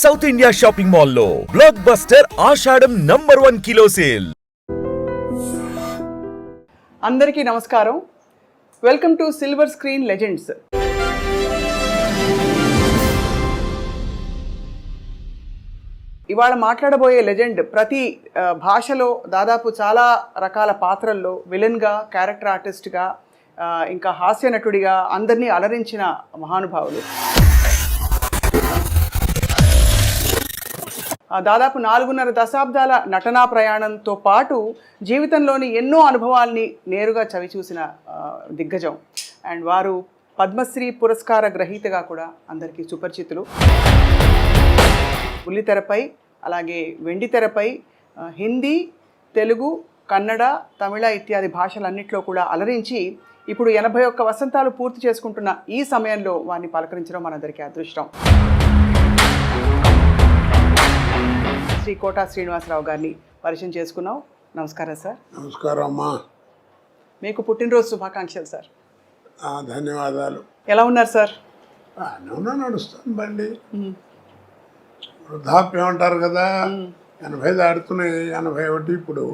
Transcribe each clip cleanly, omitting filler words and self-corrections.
South India shopping మాల్లో block buster ఆషాఢం #1 kilo sale. అందరికీ నమస్కారం. Welcome to silver screen legends. ఇవాళ మాట్లాడబోయే లెజెండ్ ప్రతి భాషలో దాదాపు చాలా రకాల పాత్రల్లో విలన్గా, క్యారెక్టర్ ఆర్టిస్ట్గా, ఇంకా హాస్య నటుడిగా అందరినీ అలరించిన మహానుభావులు. దాదాపు 4.5 దశాబ్దాల నటనా ప్రయాణంతో పాటు జీవితంలోని ఎన్నో అనుభవాల్ని నేరుగా చవిచూసిన దిగ్గజం. అండ్ వారు పద్మశ్రీ పురస్కార గ్రహీతగా కూడా అందరికీ సుపరిచితులు. బుల్లితెరపై, అలాగే వెండితెరపై హిందీ, తెలుగు, కన్నడ, తమిళ ఇత్యాది భాషలన్నింటిలో కూడా అలరించి ఇప్పుడు 81 వసంతాలు పూర్తి చేసుకుంటున్న ఈ సమయంలో వారిని పలకరించడం మనందరికీ అదృష్టం. శ్రీ కోటా శ్రీనివాసరావు గారిని పరిచయం చేసుకున్నాం. నమస్కారం సార్. నమస్కారం అమ్మా. మీకు పుట్టినరోజు శుభాకాంక్షలు సార్. ధన్యవాదాలు. ఎలా ఉన్నారు సార్? నడుస్తుంది బండి. వృద్ధాప్యం అంటారు కదా, 80 దాడుతున్నాయి, 81 ఇప్పుడు.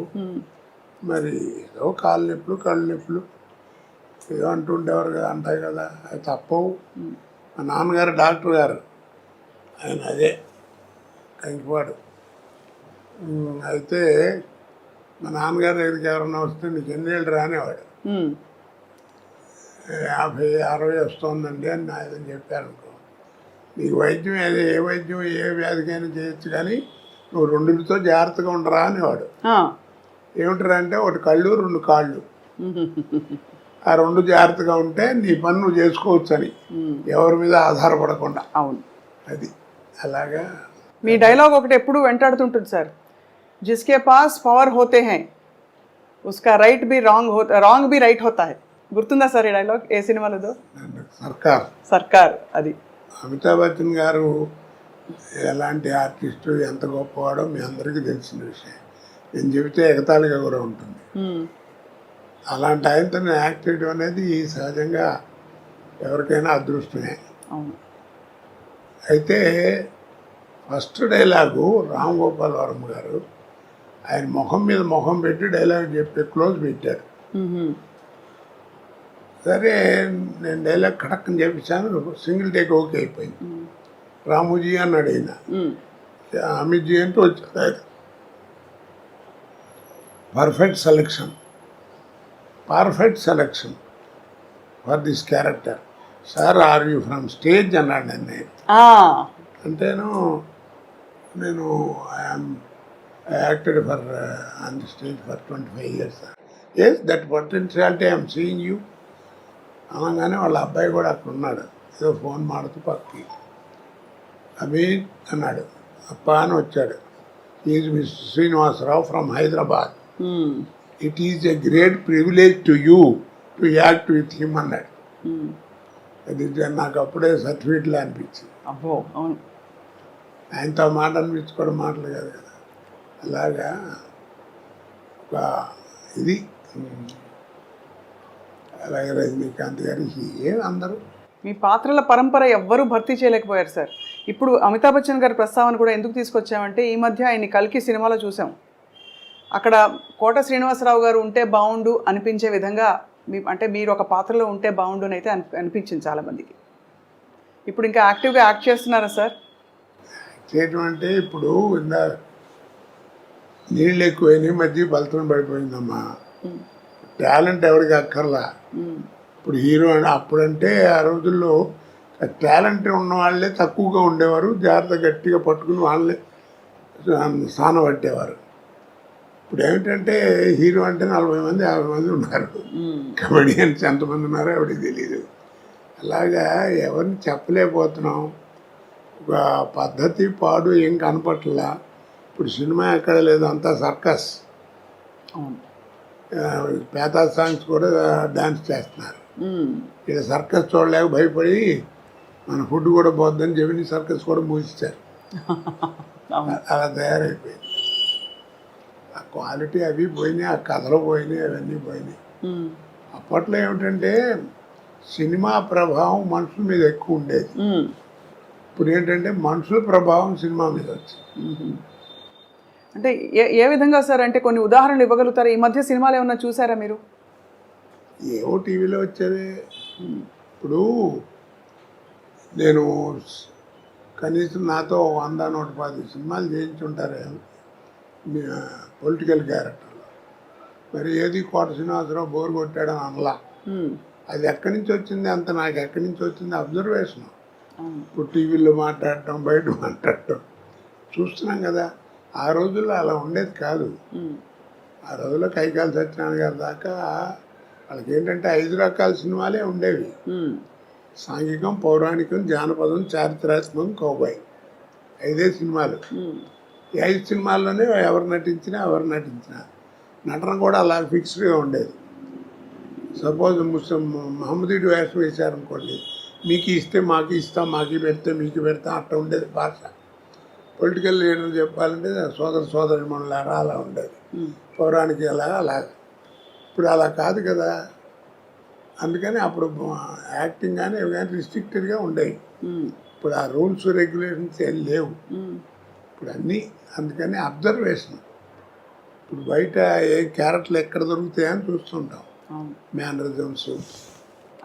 మరి ఏదో కాళ్ళు నొప్పులు, కళ్ళు నొప్పులు ఏదో అంటుండేవారు కదా, అంటాయి కదా, అది తప్పవు. మా నాన్నగారు డాక్టర్ గారు, ఆయన అదే కంకిపాడు. అయితే మా నాన్నగారి దగ్గరికి ఎవరన్నా వస్తే నీకు ఎన్నేళ్ళు రానేవాడు. 50, 60 వస్తుందండి అని ఆయన చెప్పారనుకో, నీకు వైద్యం ఏ వైద్యం ఏ వ్యాధికైనా చేయొచ్చు, కానీ నువ్వు 2తో జాగ్రత్తగా ఉండరా అనేవాడు. ఏమిటారా అంటే, ఒకటి కళ్ళు, 2 కాళ్ళు. ఆ 2 జాగ్రత్తగా ఉంటే నీ పని నువ్వు చేసుకోవచ్చు అని, ఎవరి మీద ఆధారపడకుండా. అవును, అది అలాగా. మీ డైలాగ్ ఒకటి ఎప్పుడు వెంటాడుతుంటుంది సార్, జిస్కే పాస్ పవర్ హోతే హై ఉస్కా రైట్ బి రాంగ్ బి రైట్ హోతా హై. గుర్తుందా సార్ ఈ డైలాగ్? ఏ సినిమాలో? సర్కార్. అది అమితాబ్ బచ్చన్ గారు ఎలాంటి ఆర్టిస్టు, ఎంత గొప్పవాడో మీ అందరికీ తెలిసిన విషయం. నేను చెబితే ఎగతాళిగా కూడా ఉంటుంది. అలాంటి ఆయనతో యాక్ట్ చేయడం అనేది సహజంగా ఎవరికైనా అదృష్టమే. అయితే ఫస్ట్ డైలాగు రామ్ గోపాల్ వర్మ గారు ఆయన ముఖం మీద ముఖం పెట్టి డైలాగ్ చెప్పి క్లోజ్ పెట్టారు. సరే, నేను డైలాగ్ కడక్కని చెప్పించాను, సింగిల్ టేక్ ఓకే అయిపోయింది. రామూజీ అన్నాడు ఆయన, అమిత్జీ అంటూ వచ్చాడు ఆయన. Perfect selection for this character sir, are you from stage అన్నాడు నన్ను. అంటేను నేను I acted on the stage for 25 years. Yes, that potentiality I am seeing you. అనగానే వాళ్ళ అబ్బాయి కూడా అక్కడ ఉన్నాడు, ఏదో ఫోన్ మాడుతూ పక్కకి. అమీన్ అన్నాడు, అప్ప అని వచ్చాడు. Is mister Srinivasarao from Hyderabad. It is a great privilege to you to act with him అన్నాడు. అది నాకు అప్పుడే సర్టిఫికెట్లో అనిపించింది. అబ్బో, అవును, ఆయనతో మాట అనిపించుకోవడం మాటలు కాదు కదా. అలాగా ఒక ఇది. అలాగే రజనీకాంత్ గారికి అందరూ మీ పాత్రల పరంపర ఎవ్వరూ భర్తీ చేయలేకపోయారు సార్. ఇప్పుడు అమితాబ్ బచ్చన్ గారి ప్రస్తావన కూడా ఎందుకు తీసుకొచ్చామంటే, ఈ మధ్య ఆయన కల్కి సినిమాలో చూసాం. అక్కడ కోట శ్రీనివాసరావు గారు ఉంటే బాగుండు అనిపించే విధంగా అంటే మీరు ఒక పాత్రలో ఉంటే బాగుండు అని అయితే అనిపించింది చాలామందికి. ఇప్పుడు ఇంకా యాక్టివ్గా యాక్ట్ చేస్తున్నారా సార్? చేయటం అంటే ఇప్పుడు ఇందా నీళ్ళు ఎక్కువైనా మధ్య బలతం పడిపోయిందమ్మా. టాలెంట్ ఎవరికి అక్కర్లా. ఇప్పుడు హీరో అని అప్పుడంటే ఆ రోజుల్లో టాలెంట్ ఉన్న వాళ్ళే తక్కువగా ఉండేవారు, జాగ్రత్త గట్టిగా పట్టుకుని వాళ్ళే స్థానం పట్టేవారు. ఇప్పుడు ఏమిటంటే హీరో అంటే 40 మంది 50 మంది ఉన్నారు, కమెడియన్స్ ఎంతమంది ఉన్నారో ఎవరికి తెలియదు. అలాగా ఎవరిని చెప్పలేకపోతున్నాం. ఒక పద్ధతి పాడు ఏం కనపట్లా. ఇప్పుడు సినిమా ఎక్కడ లేదు, అంతా సర్కస్. పేతా సాంగ్స్ కూడా డాన్స్ చేస్తున్నారు. ఇక్కడ సర్కస్ చూడలేక భయపడి మన ఫుడ్ కూడా పోద్దని జమిని సర్కస్ కూడా మూసిచ్చారు. అలా తయారైపోయింది. ఆ క్వాలిటీ అవి పోయినాయి, ఆ కథలు పోయినాయి, అవన్నీ పోయినాయి. అప్పట్లో ఏమిటంటే సినిమా ప్రభావం మనుషుల మీద ఎక్కువ ఉండేది. ఇప్పుడు ఏంటంటే మనుషుల ప్రభావం సినిమా మీద వచ్చింది. అంటే ఏ విధంగా సార్? అంటే కొన్ని ఉదాహరణలు ఇవ్వగలుగుతారా? ఈ మధ్య సినిమాలు ఏమన్నా చూసారా మీరు? ఏవో టీవీలో వచ్చేవి. ఇప్పుడు నేను కనీసం నాతో 100-110 సినిమాలు చేయించుంటారే పొలిటికల్ క్యారెక్టర్లో. మరి ఏది కోట శ్రీనివాసరావు బోర్ కొట్టాడని అనలా. అది ఎక్కడి నుంచి వచ్చింది అంత నాకు ఎక్కడి నుంచి వచ్చింది అబ్జర్వేషన్. ఇప్పుడు టీవీలో మాట్లాడటం, బయట మాట్లాడటం చూస్తున్నాం కదా. ఆ రోజుల్లో అలా ఉండేది కాదు. ఆ రోజుల్లో కైకాల సత్యనారాయణ గారి దాకా వాళ్ళకి ఏంటంటే 5 రకాల సినిమాలే ఉండేవి. సాంఘికం, పౌరాణికం, జానపదం, చారిత్రాత్మకం, కౌబాయ్. 5 సినిమాలు. ఈ 5 సినిమాల్లోనే ఎవరు నటించినా నటన కూడా అలా ఫిక్స్డ్గా ఉండేది. సపోజ్ మహమ్మదీడు వేషం వేశారనుకోండి, మీకు ఇస్తే మాకు ఇస్తాం, మాకు పెడితే మీకు పెడతాం, అట్లా ఉండేది భాష. పొలిటికల్ లీడర్ చెప్పాలంటే సోదరి మనలారా అలా ఉండేది. పౌరాణిక అలాగా. ఇప్పుడు అలా కాదు కదా. అందుకని అప్పుడు యాక్టింగ్ కానీ ఇవి కానీ రిస్ట్రిక్టెడ్గా ఉండేవి. ఇప్పుడు ఆ రూల్స్ రెగ్యులేషన్స్ ఏం లేవు. ఇప్పుడు అన్నీ అందుకని అబ్జర్వేషన్. ఇప్పుడు బయట ఏ క్యారెక్టర్లు ఎక్కడ దొరుకుతాయని చూస్తుంటాం. మేనరిజమ్స్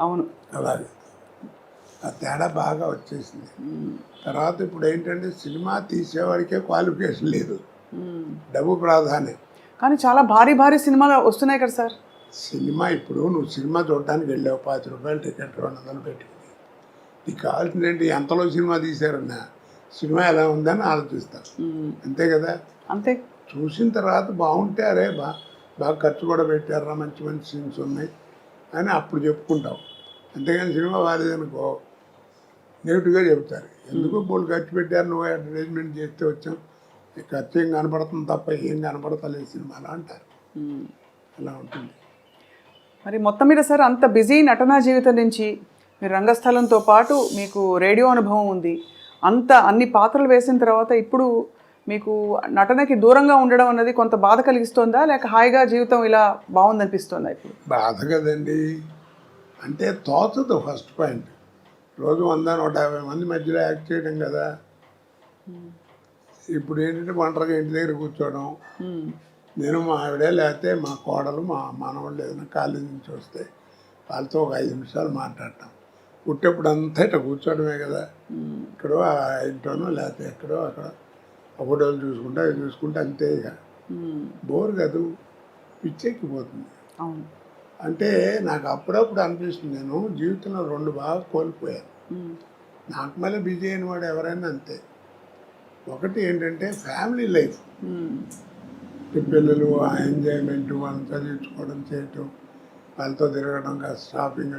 అవును అలాగే ఆ తేడా బాగా వచ్చేసింది. తర్వాత ఇప్పుడు ఏంటంటే సినిమా తీసేవాడికే క్వాలిఫికేషన్ లేదు, డబ్బు ప్రాధాన్యం. కానీ చాలా భారీ భారీ సినిమాలు వస్తున్నాయి కదా సార్. సినిమా ఇప్పుడు నువ్వు సినిమా చూడటానికి వెళ్ళావు, 50 రూపాయలు టికెట్ 200 పెట్టుకుని, నీకు కావాల్సింది ఏంటి? ఎంతలో సినిమా తీశారన్నా సినిమా ఎలా ఉందని ఆలోచిస్తావు. అంతే కదా. అంతే. చూసిన తర్వాత బాగుంటే అరే బాగా ఖర్చు కూడా పెట్టారా, మంచి మంచి సీన్స్ ఉన్నాయి అని అప్పుడు చెప్పుకుంటావు. అంతేగాని సినిమా బాగాలేదనుకో నెగిటివ్గా చెబుతారు. ఎందుకు బోళ్ళు ఖర్చు పెట్టారు, నువ్వు అడ్వర్టైజ్మెంట్ చేస్తే వచ్చాం, ఖర్చు ఏం కనపడుతుంది తప్ప ఏం కనపడతలేదు సినిమాలో అంటారు. అలా ఉంటుంది. మరి మొత్తం మీద సార్ అంత బిజీ నటనా జీవితం నుంచి మీరు రంగస్థలంతో పాటు మీకు రేడియో అనుభవం ఉంది, అన్ని పాత్రలు వేసిన తర్వాత ఇప్పుడు మీకు నటనకి దూరంగా ఉండడం అన్నది కొంత బాధ కలిగిస్తుందా, లేక హాయిగా జీవితం ఇలా బాగుందనిపిస్తుందా? ఇప్పుడు బాధ కదండి. అంటే తోచదు. ఫస్ట్ పాయింట్, రోజు 100-150 మంది మధ్యలో యాక్ట్ చేయడం కదా. ఇప్పుడు ఏంటంటే ఒంటరిగా ఇంటి దగ్గర కూర్చోవడం, నేను మా ఆవిడే లేకపోతే మా కోడలు మా మనవాళ్ళు ఏదైనా కాలేజీ నుంచి వస్తే వాళ్ళతో ఒక 5 నిమిషాలు మాట్లాడటం. పుట్టేప్పుడు అంతా ఇట్లా కూర్చోవడమే కదా. ఇక్కడో ఇంట్లోనో లేకపోతే ఎక్కడో అక్కడ ఫోటోలు చూసుకుంటే అవి చూసుకుంటే అంతే. ఇక బోర్ కాదు, పిచ్చెక్కిపోతుంది. అంటే నాకు అప్పుడప్పుడు అనిపిస్తుంది, నేను జీవితంలో 2 బాగా కోల్పోయాను. నాకు మళ్ళీ బిజీ అయిన వాడు ఎవరైనా అంతే. ఒకటి ఏంటంటే ఫ్యామిలీ లైఫ్, పిల్లలు ఆ ఎంజాయ్మెంట్, వాళ్ళని చదివించుకోవడం చేయటం, వాళ్ళతో తిరగడం, కాస్త షాపింగ్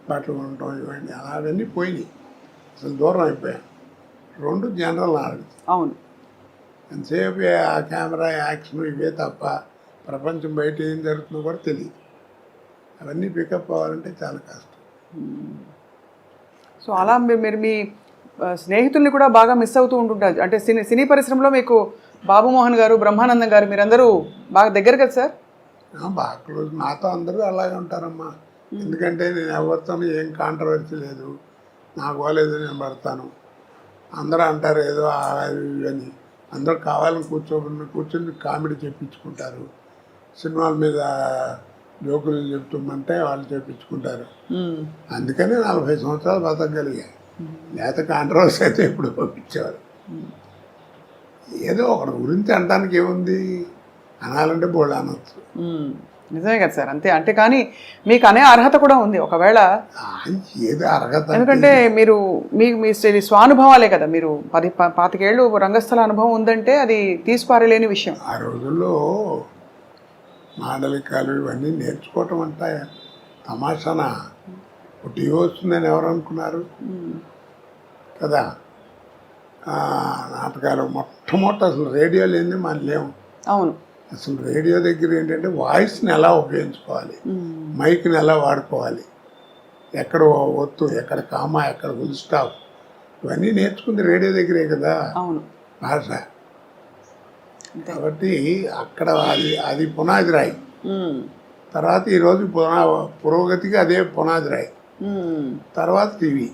బట్టలు కొనటం, ఇవన్నీ అలాగన్నీ పోయినాయి. అసలు దూరం అయిపోయాను. 2 జనరల్ నాలెడ్జ్. అవును. ఎంతసేపు ఆ కెమెరా యాక్షన్ ఇవే తప్ప ప్రపంచం బయట ఏం జరుగుతుందో కూడా తెలియదు. అవన్నీ పికప్ అవ్వాలంటే చాలా కష్టం. సో అలా మీరు మీ స్నేహితుల్ని కూడా బాగా మిస్ అవుతూ ఉంటుంటారు. అంటే సినీ పరిశ్రమలో మీకు బాబు మోహన్ గారు, బ్రహ్మానందం గారు మీరందరూ బాగా దగ్గర కదా సార్? బాగా క్లోజ్. నాతో అందరూ అలాగే ఉంటారమ్మా. ఎందుకంటే నేను ఎవరితో ఏం కాంట్రవర్సీ లేదు, నాకు పోలేదు నేను పడతాను. అందరూ అంటారు ఏదో అని, అందరూ కావాలని కూర్చొని కామెడీ చెప్పించుకుంటారు. సినిమాల మీద జోకులు చెప్తుందంటే వాళ్ళు చెప్పించుకుంటారు. అందుకనే 40 సంవత్సరాలు బతకగలిగాయి. లేకపోతే కాంట్రవర్సీ అయితే ఎప్పుడు పంపించేవారు. ఏదో ఒకటి గురించి అనడానికి ఏముంది, అనాలంటే బోళ్ళు అనొచ్చు. నిజమే కదా సార్. అంతే. అంటే కానీ మీకు అనే అర్హత కూడా ఉంది ఒకవేళ. ఏదో అర్హత, ఎందుకంటే మీరు మీ స్వానుభవాలే కదా. మీరు 25 ఏళ్ళు రంగస్థల అనుభవం ఉందంటే అది తీసిపారలేని విషయం. ఆ రోజుల్లో మాండలికాలు ఇవన్నీ నేర్చుకోవటం అంటే తమాషానా. టీవీ వస్తుందని ఎవరు అనుకున్నారు కదా. నాటకాలు మొట్టమొదటి అసలు రేడియో లేని మనం లేవు. అవును. అసలు రేడియో దగ్గర ఏంటంటే వాయిస్ని ఎలా ఉపయోగించుకోవాలి, మైక్ని ఎలా వాడుకోవాలి, ఎక్కడ ఒత్తు, ఎక్కడ కామా, ఎక్కడ ఫుల్ స్టాప్, ఇవన్నీ నేర్చుకుంది రేడియో దగ్గరే కదా. అవును. భాష. కాబట్టి అక్కడ అది పునాది రాయి. తర్వాత ఈరోజు పురోగతికి అదే పునాది రాయి. తర్వాత టీవీ.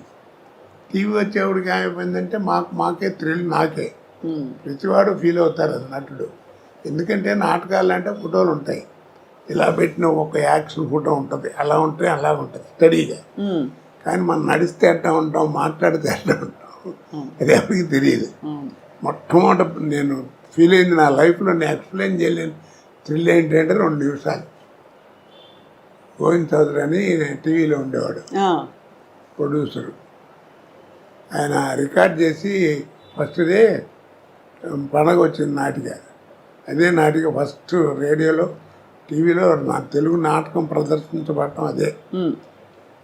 టీవీ వచ్చేవాడికి ఏమైపోయిందంటే మాకే థ్రిల్ నాకే. ప్రతివాడు ఫీల్ అవుతారు అది నటుడు. ఎందుకంటే నాటకాలు అంటే ఫోటోలు ఉంటాయి, ఇలా పెట్టిన ఒక యాక్షన్ ఫోటో ఉంటుంది, అలా ఉంటుంది అలా ఉంటుంది స్టడీగా. కానీ మనం నడిస్తే ఎట్లా ఉంటాం, మాట్లాడితే ఎట్లా ఉంటాం, అది ఎవరికి తెలియదు. మొట్టమొదటి నేను ఫీల్ అయింది నా లైఫ్లో, నేను ఎక్స్ప్లెయిన్ చేయలేను థ్రిల్ ఏంటంటే 2 నిమిషాలు. గోవింద్ చౌదరి అని టీవీలో ఉండేవాడు, ప్రొడ్యూసరు. ఆయన రికార్డ్ చేసి ఫస్ట్ డే పండగ వచ్చింది నాటిక. అదే నాటిక ఫస్ట్ రేడియోలో టీవీలో నా తెలుగు నాటకం ప్రదర్శించబడటం అదే.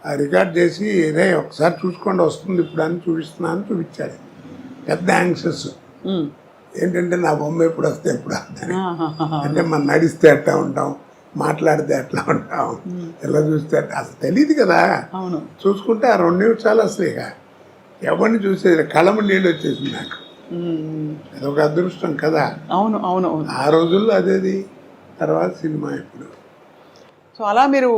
ఆ రికార్డ్ చేసి రే ఒకసారి చూసుకోండి వస్తుంది ఇప్పుడు అని చూపిస్తున్నాను చూపించాడు. పెద్ద యాంగ్షస్ ఏంటంటే నా బొమ్మ ఎప్పుడు వస్తే ఎప్పుడు వస్తాను అంటే మనం నడిస్తే ఎట్లా ఉంటాం, మాట్లాడితే ఎట్లా ఉంటాం, ఎలా చూస్తే అసలు తెలియదు కదా. చూసుకుంటే ఆ 2 నిమిషాలు అసలు ఇక ఎవరిని చూసేది కళ్ళము నీళ్ళు వచ్చేసింది నాకు. అదొక అదృష్టం కదా. అవును అవును అవును. ఆ రోజుల్లో అదేది. తర్వాత సినిమా ఇప్పుడు. సో అలా మీరు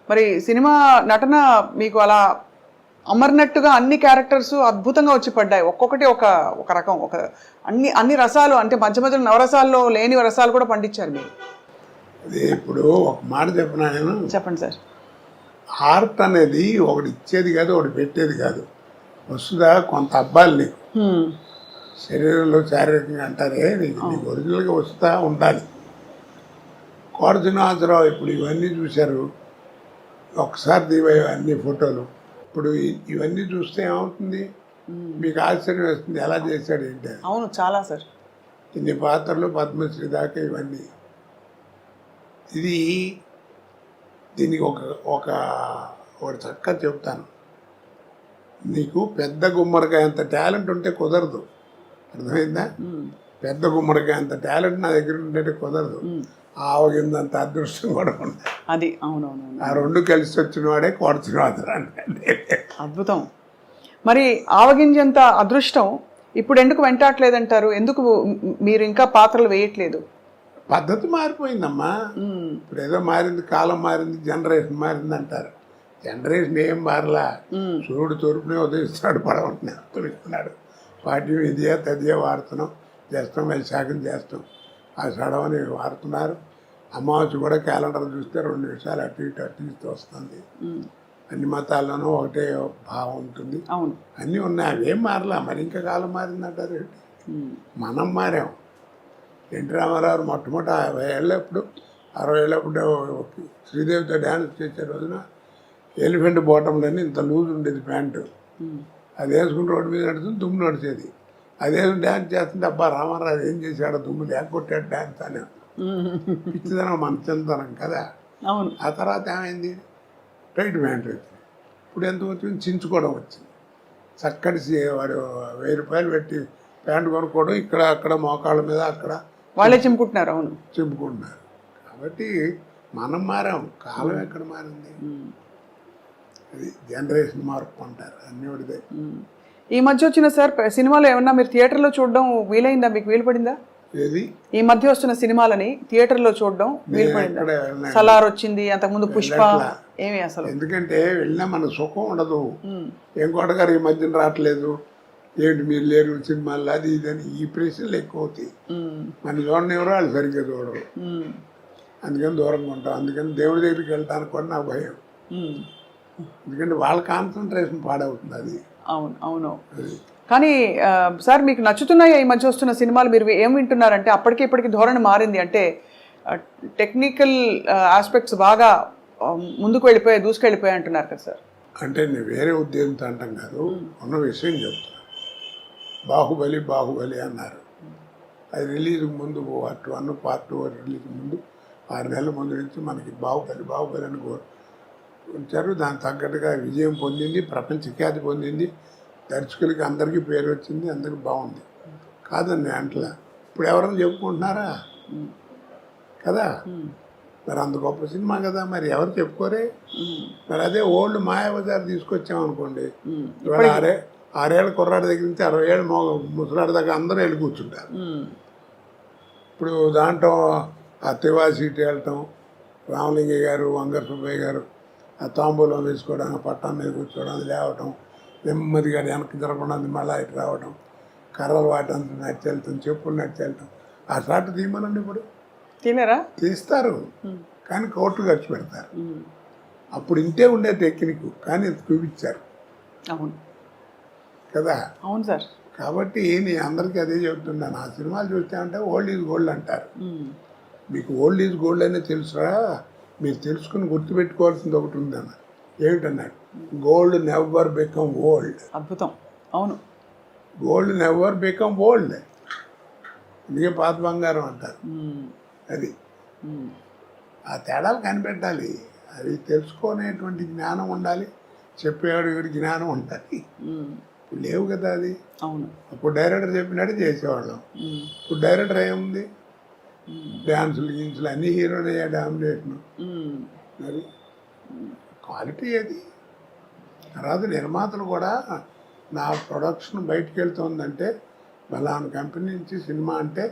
మరి సినిమా నటన మీకు అలా అమర్నట్టుగా అన్ని క్యారెక్టర్స్ అద్భుతంగా వచ్చి పడ్డాయి. ఒక్కొక్కటి ఒక ఒక రకం, ఒక అన్ని రసాలు, అంటే మధ్య మధ్యలో నవరసాల్లో లేని రసాలు కూడా పండించారు మీరు. అదే ఇప్పుడు ఒక మాట చెప్పినా నేను. చెప్పండి సార్. ఆర్ట్ అనేది ఒకటి ఇచ్చేది కాదు, ఒకటి పెట్టేది కాదు. వస్తుందా కొంత అబ్బాయిలు నీకు శరీరంలో శారీరకంగా అంటారే, నీకు ఒరిజినల్గా వస్తూ ఉండాలి. కోట శ్రీనివాసరావు ఇప్పుడు ఇవన్నీ చూశారు, ఒకసారి దివాయి అన్ని ఫోటోలు. ఇప్పుడు ఇవన్నీ చూస్తే ఏమవుతుంది, మీకు ఆశ్చర్యం వేస్తుంది ఎలా చేశాడు ఏంటి. అవును చాలా సార్. ఇన్ని పాత్రలు, పద్మశ్రీ దాకా ఇవన్నీ. ఇది దీనికి ఒకటి చక్కగా చెప్తాను. నీకు పెద్ద గుమ్మడికాయ అంత టాలెంట్ ఉంటే కుదరదు, అర్థమైందా? పెద్ద గుమ్మడికాయ అంత టాలెంట్ నా దగ్గర ఉంటే కుదరదు. ఆవగిందంత అదృష్టం కూడా ఉంది. అది అవునవును. ఆ 2 కలిసి వచ్చిన వాడే కోట శ్రీనివాసరావు అంటే అద్భుతం. మరి ఆవగింజంత అదృష్టం ఇప్పుడు ఎందుకు వెంటాడలేదంటారు? ఎందుకు మీరు ఇంకా పాత్రలు వేయట్లేదు? పద్ధతి మారిపోయిందమ్మా. ఇప్పుడు ఏదో మారింది, కాలం మారింది, జనరేషన్ మారింది అంటారు. జనరేషన్ ఏం మారలా. సూర్యుడు తూర్పునే ఉదయిస్తున్నాడు, పడవనే ఉత్తరిస్తున్నాడు. పాఠ్యం ఇదియా తదియా వాడుతున్నాం, చేస్తాం, వైశాఖం చేస్తాం, ఆ సడవని వాడుతున్నారు. అమావాస్య కూడా క్యాలెండర్ చూస్తే 2 నిమిషాలు అటు ఇటు వస్తుంది. అన్ని మతాల్లోనూ ఒకటే భావం ఉంటుంది. అవును, అన్నీ ఉన్నాయి, అవేం మారలా. మరి ఇంకా కాలం మారిందంటారు ఏంటి? మనం మారాం. ఎన్టీ రామారావు మొట్టమొదటి 50 ఏళ్ళప్పుడు 60 ఏళ్ళప్పుడు శ్రీదేవితో డ్యాన్స్ చేసే రోజున ఎలిఫెంట్ బాటంలోని ఇంత లూజ్ ఉండేది ప్యాంటు. అది వేసుకుని రోడ్డు మీద నడుస్తుంది, దుమ్ము నడిచేది. అదే డ్యాన్స్ చేస్తుంటే అబ్బా రామారావు ఏం చేశాడో, దుమ్ము లేకొట్టాడు డ్యాన్స్ అని. పిచ్చిదనం మన చిన్నతనం కదా. అవును. ఆ తర్వాత ఏమైంది, టైట్ ప్యాంట్ వచ్చింది. ఇప్పుడు ఎంత వచ్చింది, చించుకోవడం వచ్చింది. చక్కటి వాడు 1000 రూపాయలు పెట్టి ప్యాంటు కొనుక్కోవడం, ఇక్కడ అక్కడ మోకాళ్ళ మీద అక్కడ వాళ్ళే చింపుకుంటున్నారు. అవును, చింపుకుంటున్నారు. కాబట్టి మనం మారాం, కాలం ఎక్కడ మారింది. అది జనరేషన్ మార్పు అంటారు, అన్నీ ఒకటిదే. ఈ మధ్య వచ్చిన సార్ సినిమాలు ఏమన్నా మీరు థియేటర్లో చూడడం వీలైందా, మీకు వీలు పడిందా? ఏది ఈ మధ్య వస్తున్న సినిమాలని థియేటర్లో చూడడం వీలు పడిందా? సలార్ వచ్చింది, అంతకుముందు పుష్ప, ఏమి అసలు. ఎందుకంటే వెళ్ళినా మనకు సుఖం ఉండదు. ఏం కొట్టగారు ఈ మధ్యన రావట్లేదు, ఏంటి మీరు లేరు సినిమాల్లో, అది ఇదని ఈ ప్రశ్నలు ఎక్కువ అవుతాయి. మన చూడని ఎవరో వాళ్ళు సరిగ్గా చూడరు, అందుకని దూరంగా ఉంటాం. అందుకని దేవుడి దగ్గరికి వెళ్తానికి కూడా నాకు భయం. ఎందుకంటే వాళ్ళ కాన్సన్ట్రేషన్ పాడవుతుంది. అది అవును అవును. కానీ సార్ మీకు నచ్చుతున్నాయా ఈ మధ్య వస్తున్న సినిమాలు? మీరు ఏం వింటున్నారంటే అప్పటికి ఇప్పటికి ధోరణి మారింది, అంటే టెక్నికల్ ఆస్పెక్ట్స్ బాగా ముందుకు వెళ్ళిపోయాయి, దూసుకెళ్ళిపోయాయి అంటున్నారు కదా సార్. అంటే నేను వేరే ఉద్దేశంతో అంటాం కాదు, ఉన్న విషయం చెప్తున్నా. బాహుబలి అన్నారు. అది రిలీజ్ ముందు పార్ట్ 1 పార్ట్ 2 రిలీజ్ ముందు 6 నెలల ముందు నుంచి మనకి బాహుబలి అని ఉంచారు. దానికి తగ్గట్టుగా విజయం పొందింది, ప్రపంచ ఖ్యాతి పొందింది, దర్శకులకి అందరికీ పేరు వచ్చింది, అందరికి బాగుంది. కాదండి అంటలా. ఇప్పుడు ఎవరైనా చెప్పుకుంటున్నారా కదా? మరి అంత గొప్ప సినిమా కదా, మరి ఎవరు చెప్పుకోరే? మరి అదే ఓల్డ్ మాయాబజార్ తీసుకొచ్చామనుకోండి, ఇవాళ 6 ఏళ్ళ కుర్రాడి దగ్గర నుంచి 60 ఏళ్ళ ముసలాడి దాకా అందరూ వెళ్ళి కూర్చుంటారు. ఇప్పుడు దాంట్లో ఆ తివా సీట్ వెళ్ళటం, రామలింగయ్య గారు, వంగర సుబ్బయ్య గారు ఆ తాంబూలం వేసుకోవడానికి పట్టం మీద కూర్చోవడం, అది లేవటం, నెమ్మదిగా వెనక్కి జరగకుండా మళ్ళీ ఇటు రావడం, కర్రలు వాటంతా నడిచి వెళ్తాం, చెప్పులు నడిచి వెళ్తాం. ఆ షాట్ తీయమనండి ఇప్పుడు తినరా? తీస్తారు, కానీ కోట్లు ఖర్చు పెడతారు. అప్పుడు ఇంతే ఉండే టెక్నిక్, కానీ చూపించారు. అవును కదా. అవును సార్. కాబట్టి నేను అందరికీ అదే చెబుతున్నాను, ఆ సినిమాలు చూస్తామంటే ఓల్డ్ ఈజ్ గోల్డ్ అంటారు. మీకు ఓల్డ్ ఈజ్ గోల్డ్ అనే తెలుసురా, మీరు తెలుసుకుని గుర్తుపెట్టుకోవాల్సింది ఒకటి ఉందన్న. ఏమిటన్నాడు? Gold never become old. అద్భుతం. అవును, గోల్డ్ నెవర్ బికమ్ ఓల్డ్. ఇదిగే పాత బంగారం అంటారు. అది ఆ తేడాలు కనిపెట్టాలి, అవి తెలుసుకునేటువంటి జ్ఞానం ఉండాలి, చెప్పేవాడు వీడి జ్ఞానం ఉండాలి. లేవు కదా అది. అవును. అప్పుడు డైరెక్టర్ చెప్పినట్టు చేసేవాళ్ళం. ఇప్పుడు డైరెక్టర్ ఏముంది, డ్యాన్సులు గిన్సులు అన్నీ హీరోనే డామినేషన్. మరి క్వాలిటీ అది. తర్వాత నిర్మాతలు కూడా నా ప్రొడక్షన్ బయటికి వెళ్తుందంటే బలానా కంపెనీ నుంచి సినిమా అంటే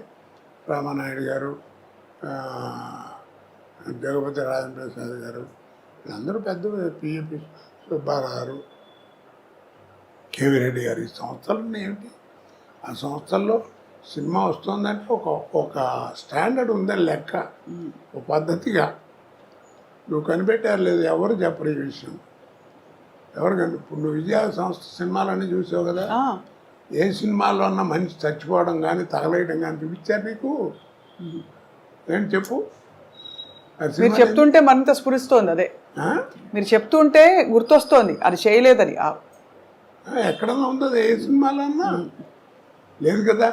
రామానాయుడు గారు, జగపతి రాజేంద్ర ప్రసాద్ గారు, వీళ్ళందరూ పెద్ద పిఎపి సుబ్బారావు గారు, కేవీ రెడ్డి గారు, ఈ సంస్థలు ఏమిటి, ఆ సంస్థల్లో సినిమా వస్తుందంటే ఒక స్టాండర్డ్ ఉందని లెక్క, ఒక పద్ధతిగా. నువ్వు కనిపెట్టారు లేదు, ఎవరు చెప్పరు ఈ విషయం. ఎవరు ఇప్పుడు నువ్వు విజయ సంస్థ సినిమాలన్నీ చూసావు కదా, ఏ సినిమాల్లో ఉన్న మనిషి చచ్చిపోవడం కానీ తగలేయడం కానీ చూపించారు నీకు? ఏంటి చెప్పు. మీరు చెప్తుంటే మరింత స్ఫురిస్తోంది. అదే మీరు చెప్తుంటే గుర్తొస్తోంది, అది చేయలేదని. ఎక్కడన్నా ఉందో ఏ సినిమాలో అన్నా లేదు కదా.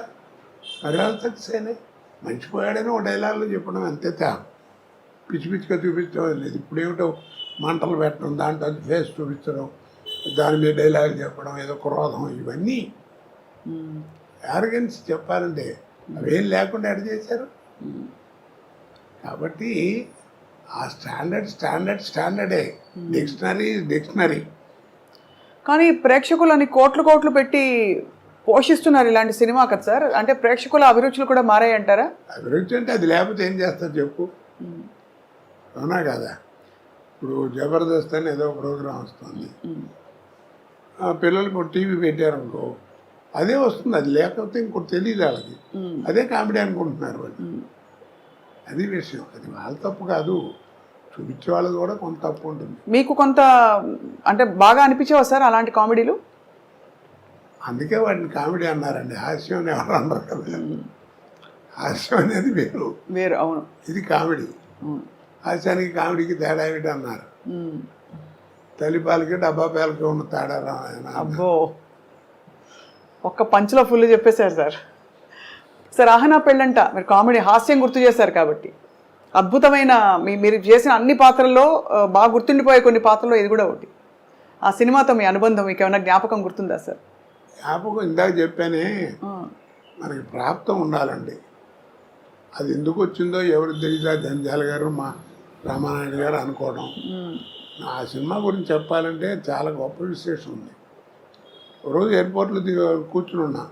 మరి సక్సెస్ మంచిపోయాడని ఒక డైలాగ్లో చెప్పడం అంతే. పిచ్చి పిచ్చిగా చూపించడం లేదు. ఇప్పుడు ఏమిటో మంటలు పెట్టడం, దాంట్లో ఫేస్ చూపించడం, దాని మీద డైలాగ్ చెప్పడం, ఏదో క్రోధం, ఇవన్నీ యారగెన్స్ చెప్పాలంటే అవేం లేకుండా ఎడ చేశారు. కాబట్టి ఆ స్టాండర్డే. డిక్షనరీ. కానీ ప్రేక్షకులని కోట్లు పెట్టి పోషిస్తున్నారు ఇలాంటి సినిమా కదా సార్. అంటే ప్రేక్షకుల అభిరుచులు కూడా మారాయి అంటారా? అభిరుచి అంటే అది లేకపోతే ఏం చేస్తారు చెప్పు. అవునా కదా. ఇప్పుడు జబర్దస్త్ అని ఏదో ప్రోగ్రాం వస్తుంది, పిల్లలకు టీవీ పెట్టారనుకో అదే వస్తుంది, అది లేకపోతే ఇంకోటి తెలియదు వాళ్ళకి, అదే కామెడీ అనుకుంటున్నారు వాళ్ళు. అది విషయం. అది వాళ్ళ తప్పు కాదు, చూపించే వాళ్ళది కూడా కొంత తప్పు ఉంటుంది. మీకు కొంత అంటే బాగా అనిపించేవా సార్ అలాంటి కామెడీలు? అందుకే వాటిని కామెడీ అన్నారండి, హాస్యం అని ఎవరు అన్నారు కదా. హాస్యం అనేది వేరు. అవును. ఇది కామెడీ. హాస్యానికి కామెడీకి తేడా ఏమిటి అన్నారు. తల్లిపాలకి డబ్బా పాలకి ఉన్న తేడా రామాయణ. అబ్బో, ఒక్క పంచులో ఫుల్ చెప్పేశారు సార్. సార్ ఆహనా పెళ్ళంట మీరు కామెడీ హాస్యం గుర్తు చేశారు కాబట్టి అద్భుతమైన మీరు చేసిన అన్ని పాత్రల్లో బాగా గుర్తుండిపోయే కొన్ని పాత్రల్లో ఇది కూడా ఒకటి. ఆ సినిమాతో మీ అనుబంధం మీకు ఏమైనా జ్ఞాపకం గుర్తుందా సార్? జ్ఞాపకం ఇందాక చెప్పానే, మనకి ప్రాప్తం ఉండాలండి. అది ఎందుకు వచ్చిందో ఎవరికి తెలియదా, జంజాల గారు మా రామానాయుడు గారు అనుకోవడం. ఆ సినిమా గురించి చెప్పాలంటే చాలా గొప్ప విశేషం ఉంది. రోజు ఎయిర్పోర్ట్లో కూర్చుని ఉన్నా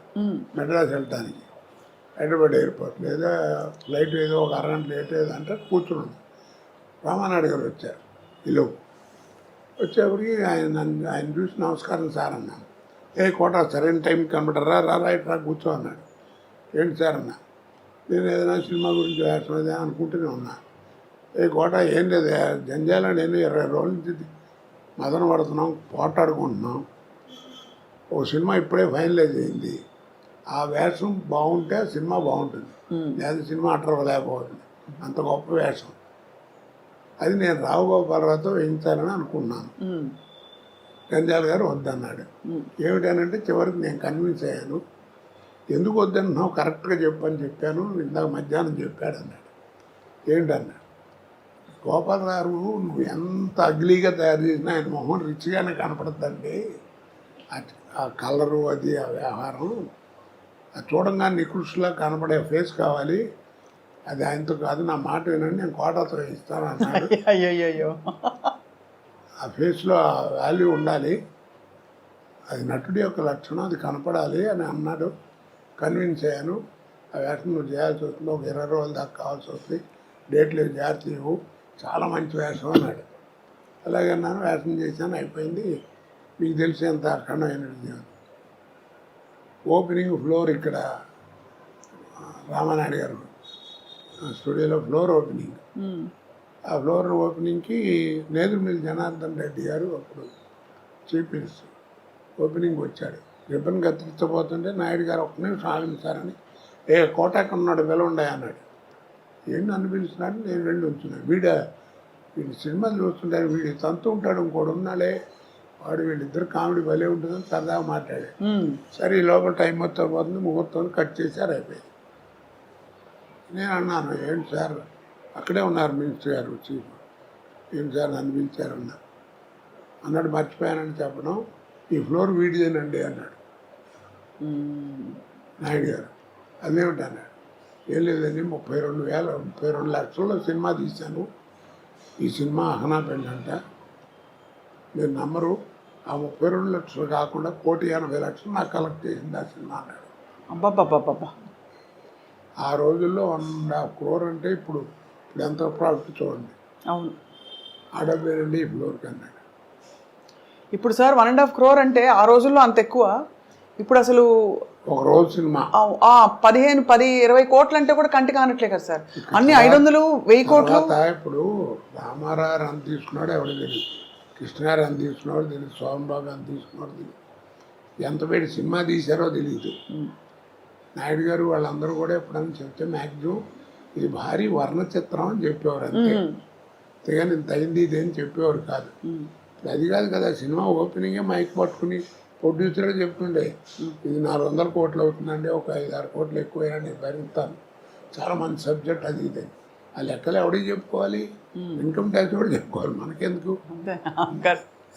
మెడ్రాస్ వెళ్ళటానికి, హైదరాబాద్ ఎయిర్పోర్ట్లో ఏదో ఫ్లైట్ ఏదో ఒక అరగంట లేట్ ఏదో అంటే కూర్చుని ఉన్నా. రామానాయుడు గారు వచ్చారు. ఇల్లు వచ్చేప్పటికి ఆయన చూసి నమస్కారం సార్ అన్నాను. కోట సరైన టైంకి కనబడరా, రైట్ రా కూర్చో అన్నాడు. ఏంటి సార్ అన్నా, నేను ఏదైనా సినిమా గురించి వేసలేదా అనుకుంటూనే ఉన్నా. కోట ఏం లేదు, జంజాల నేను 20 రోజుల నుంచి మదన పడుతున్నాం, పోటాడుకుంటున్నాం. ఓ సినిమా ఇప్పుడే ఫైనలైజ్ అయింది. ఆ వేషం బాగుంటే సినిమా బాగుంటుంది, లేదా సినిమా అట్టలేకపోతుంది. అంత గొప్ప వేషం అది. నేను రావు గోపాలరావుతో వేయించాలని అనుకున్నాను. జంజాల గారు వద్దన్నాడు. ఏమిటనంటే చివరికి నేను కన్విన్స్ అయ్యాను. ఎందుకు వద్దన్నావు, కరెక్ట్గా చెప్పని చెప్పాను, ఇందాక మధ్యాహ్నం చెప్పాడు అన్నాడు. ఏంటన్నాడు, గోపాలరావు నువ్వు ఎంత అగ్లీగా తయారు చేసినా ఆయన మొహం రిచ్గానే కనపడుతుందండి. ఆ కలరు, అది ఆ వ్యవహారం, అది చూడంగానే నికృష్లా కనపడే ఫేస్ కావాలి. అది ఆయనతో కాదు, నా మాట వినండి, నేను కోటతో ఇస్తాను అన్నాడు. అయ్యో, ఆ ఫేస్లో ఆ వాల్యూ ఉండాలి, అది నటుడి యొక్క లక్షణం, అది కనపడాలి అని అన్నాడు. కన్విన్స్ అయ్యాను. ఆ వేషం నువ్వు చేయాల్సి వస్తుంది, ఒక 20 రోజుల దాకా కావాల్సి వస్తుంది, డేట్లు జాగ్రత్త ఇవ్వు, చాలా మంచి వేషం అన్నాడు. అలాగే అన్నాను, వేషం చేశాను, అయిపోయింది. మీకు తెలిసేంత అఖండమైన విజయం. ఓపెనింగ్ ఫ్లోర్ ఇక్కడ రామానాయుడు గారు స్టూడియోలో ఫ్లోర్ ఓపెనింగ్. ఆ ఫ్లోర్ ఓపెనింగ్కి నేదురుమిల్లి జనార్దన్ రెడ్డి గారు అప్పుడు చీఫ్ మినిస్టర్ ఓపెనింగ్ వచ్చాడు. రిబ్బన్ కత్తిరించబోతుంటే నాయుడు గారు ఒక్క నిమిషం ఆగించారని కోటాకు ఉన్నాడు పిలవండి అన్నాడు. ఏంటి నన్ను పిలుస్తున్నాడు, నేను వెళ్ళి ఉంచున్నాను. వీడి సినిమాలు చూస్తుంటాను, వీడి తంతు ఉంటాడు, ఇంకోటి ఉన్నాడే వాడు, వీళ్ళిద్దరు కామెడీ భలే ఉంటుందని సరదాగా మాట్లాడాడు. సరే ఈ లోపల టైం మొత్తం పోతుంది, ముహూర్తం కట్ చేశారు, అయిపోయింది. నేను అన్నాను, ఏంటి సార్ అక్కడే ఉన్నారు మినిస్టర్ గారు వచ్చి, ఏంటి సార్ నన్ను పిలిచారు అన్నాడు. మర్చిపోయానని చెప్పడం, ఈ ఫ్లోర్ వీడిదేనండి అన్నాడు నాయుడు గారు. అదేమిటి అన్నాడు. ఏం లేదండి 32 లక్షల్లో సినిమా తీశాను, ఈ సినిమా అహనా పెళ్ళి అంట, మీరు నమ్మరు, ఆ 32 లక్షలు కాకుండా 1,80,00,000 నాకు కలెక్ట్ చేసింది ఆ సినిమా అన్నాడు. అబ్బాబ్బాబ్బా, ఆ రోజుల్లో 1.5 crore అంటే ఇప్పుడు ఎంత ప్రాఫిట్ చూడండి. అవును, ఆడబేరండి ఈ ఫ్లోర్కి అన్నాడు. ఇప్పుడు సార్ 1.5 crore అంటే ఆ రోజుల్లో అంత ఎక్కువ. ఇప్పుడు అసలు ఒక రోజు సినిమా 15-20 కోట్లు అంటే కూడా కంటి కానట్లే కదా సార్. అన్ని 500-1000 కోట్లు. ఇప్పుడు రామారావు ఎంత తీసుకున్నాడు ఎవడు తెలియదు, కృష్ణగారు ఎంత తీసుకున్నాడు తెలియదు, సోమబాబు ఎంత తీసుకున్నాడు తెలియదు, ఎంత పెట్టి సినిమా తీశారో తెలియదు. నాయుడు గారు వాళ్ళందరూ కూడా ఎప్పుడైనా చెప్తే మ్యాక్సిమం ఇది భారీ వర్ణ చిత్రం అని చెప్పేవారు, అంతే. అంతేగాని ఇంత అయింది ఇది అని చెప్పేవారు కాదు. అది కాదు కదా, సినిమా ఓపెనింగే మైక్ పట్టుకుని ప్రొడ్యూసర్గా చెప్తుండే, ఇది 400 కోట్లు అవుతుందండి, ఒక 5-6 కోట్లు ఎక్కువైనా నేను భరిస్తాను, చాలా మంచి సబ్జెక్ట్ అది ఇది. ఆ లెక్కలు ఎవడికి చెప్పుకోవాలి, ఇన్కమ్ ట్యాక్స్ కూడా చెప్పుకోవాలి, మనకెందుకు.